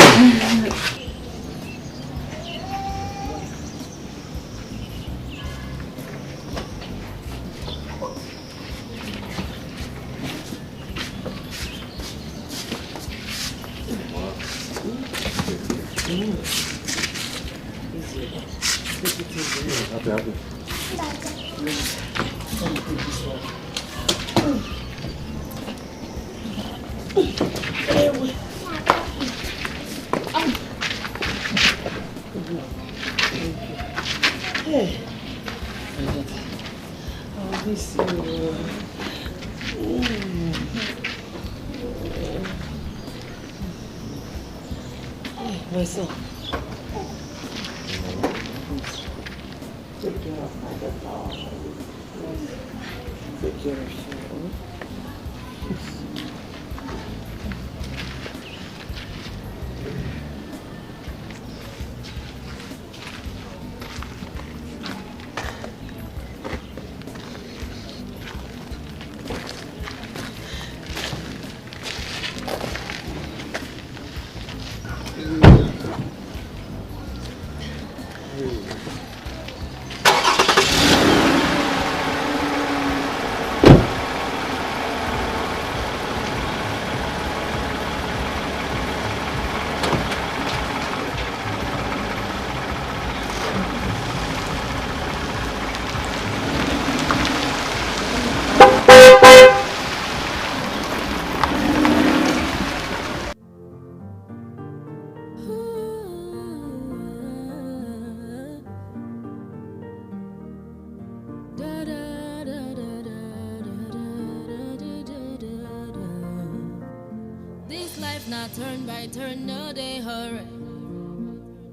Turn by turn, no day hurry.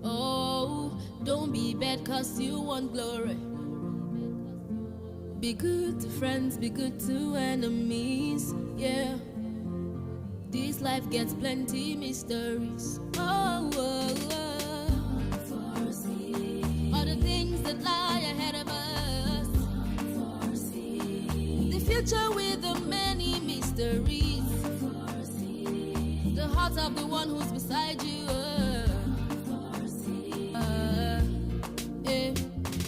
Oh, don't be bad cause you want glory. Be good to friends, be good to enemies. Yeah, this life gets plenty mysteries. Oh, all the things that lie ahead of us. The future with the many mysteries. The heart of the one who's beside you.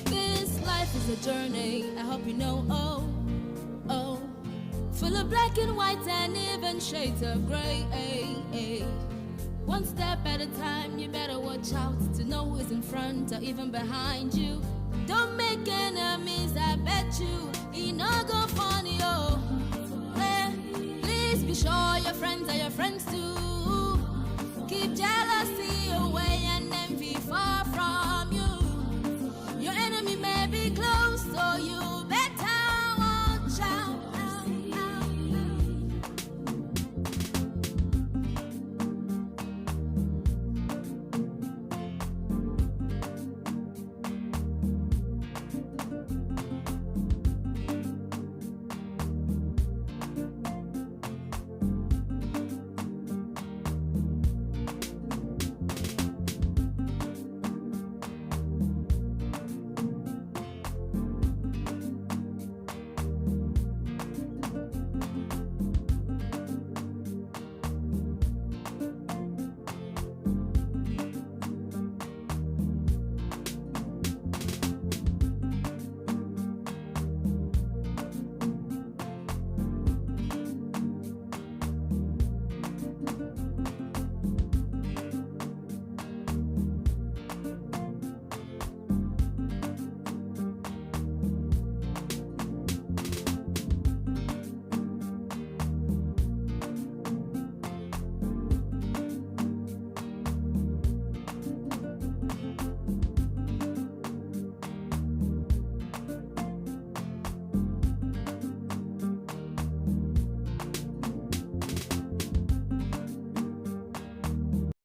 This life is a journey, I hope you know. Oh, full of black and white and even shades of gray. One step at a time, you better watch out to know who's in front or even behind you. Don't make enemies, I bet you. It not go funny, oh. Please be sure your friends are your friends.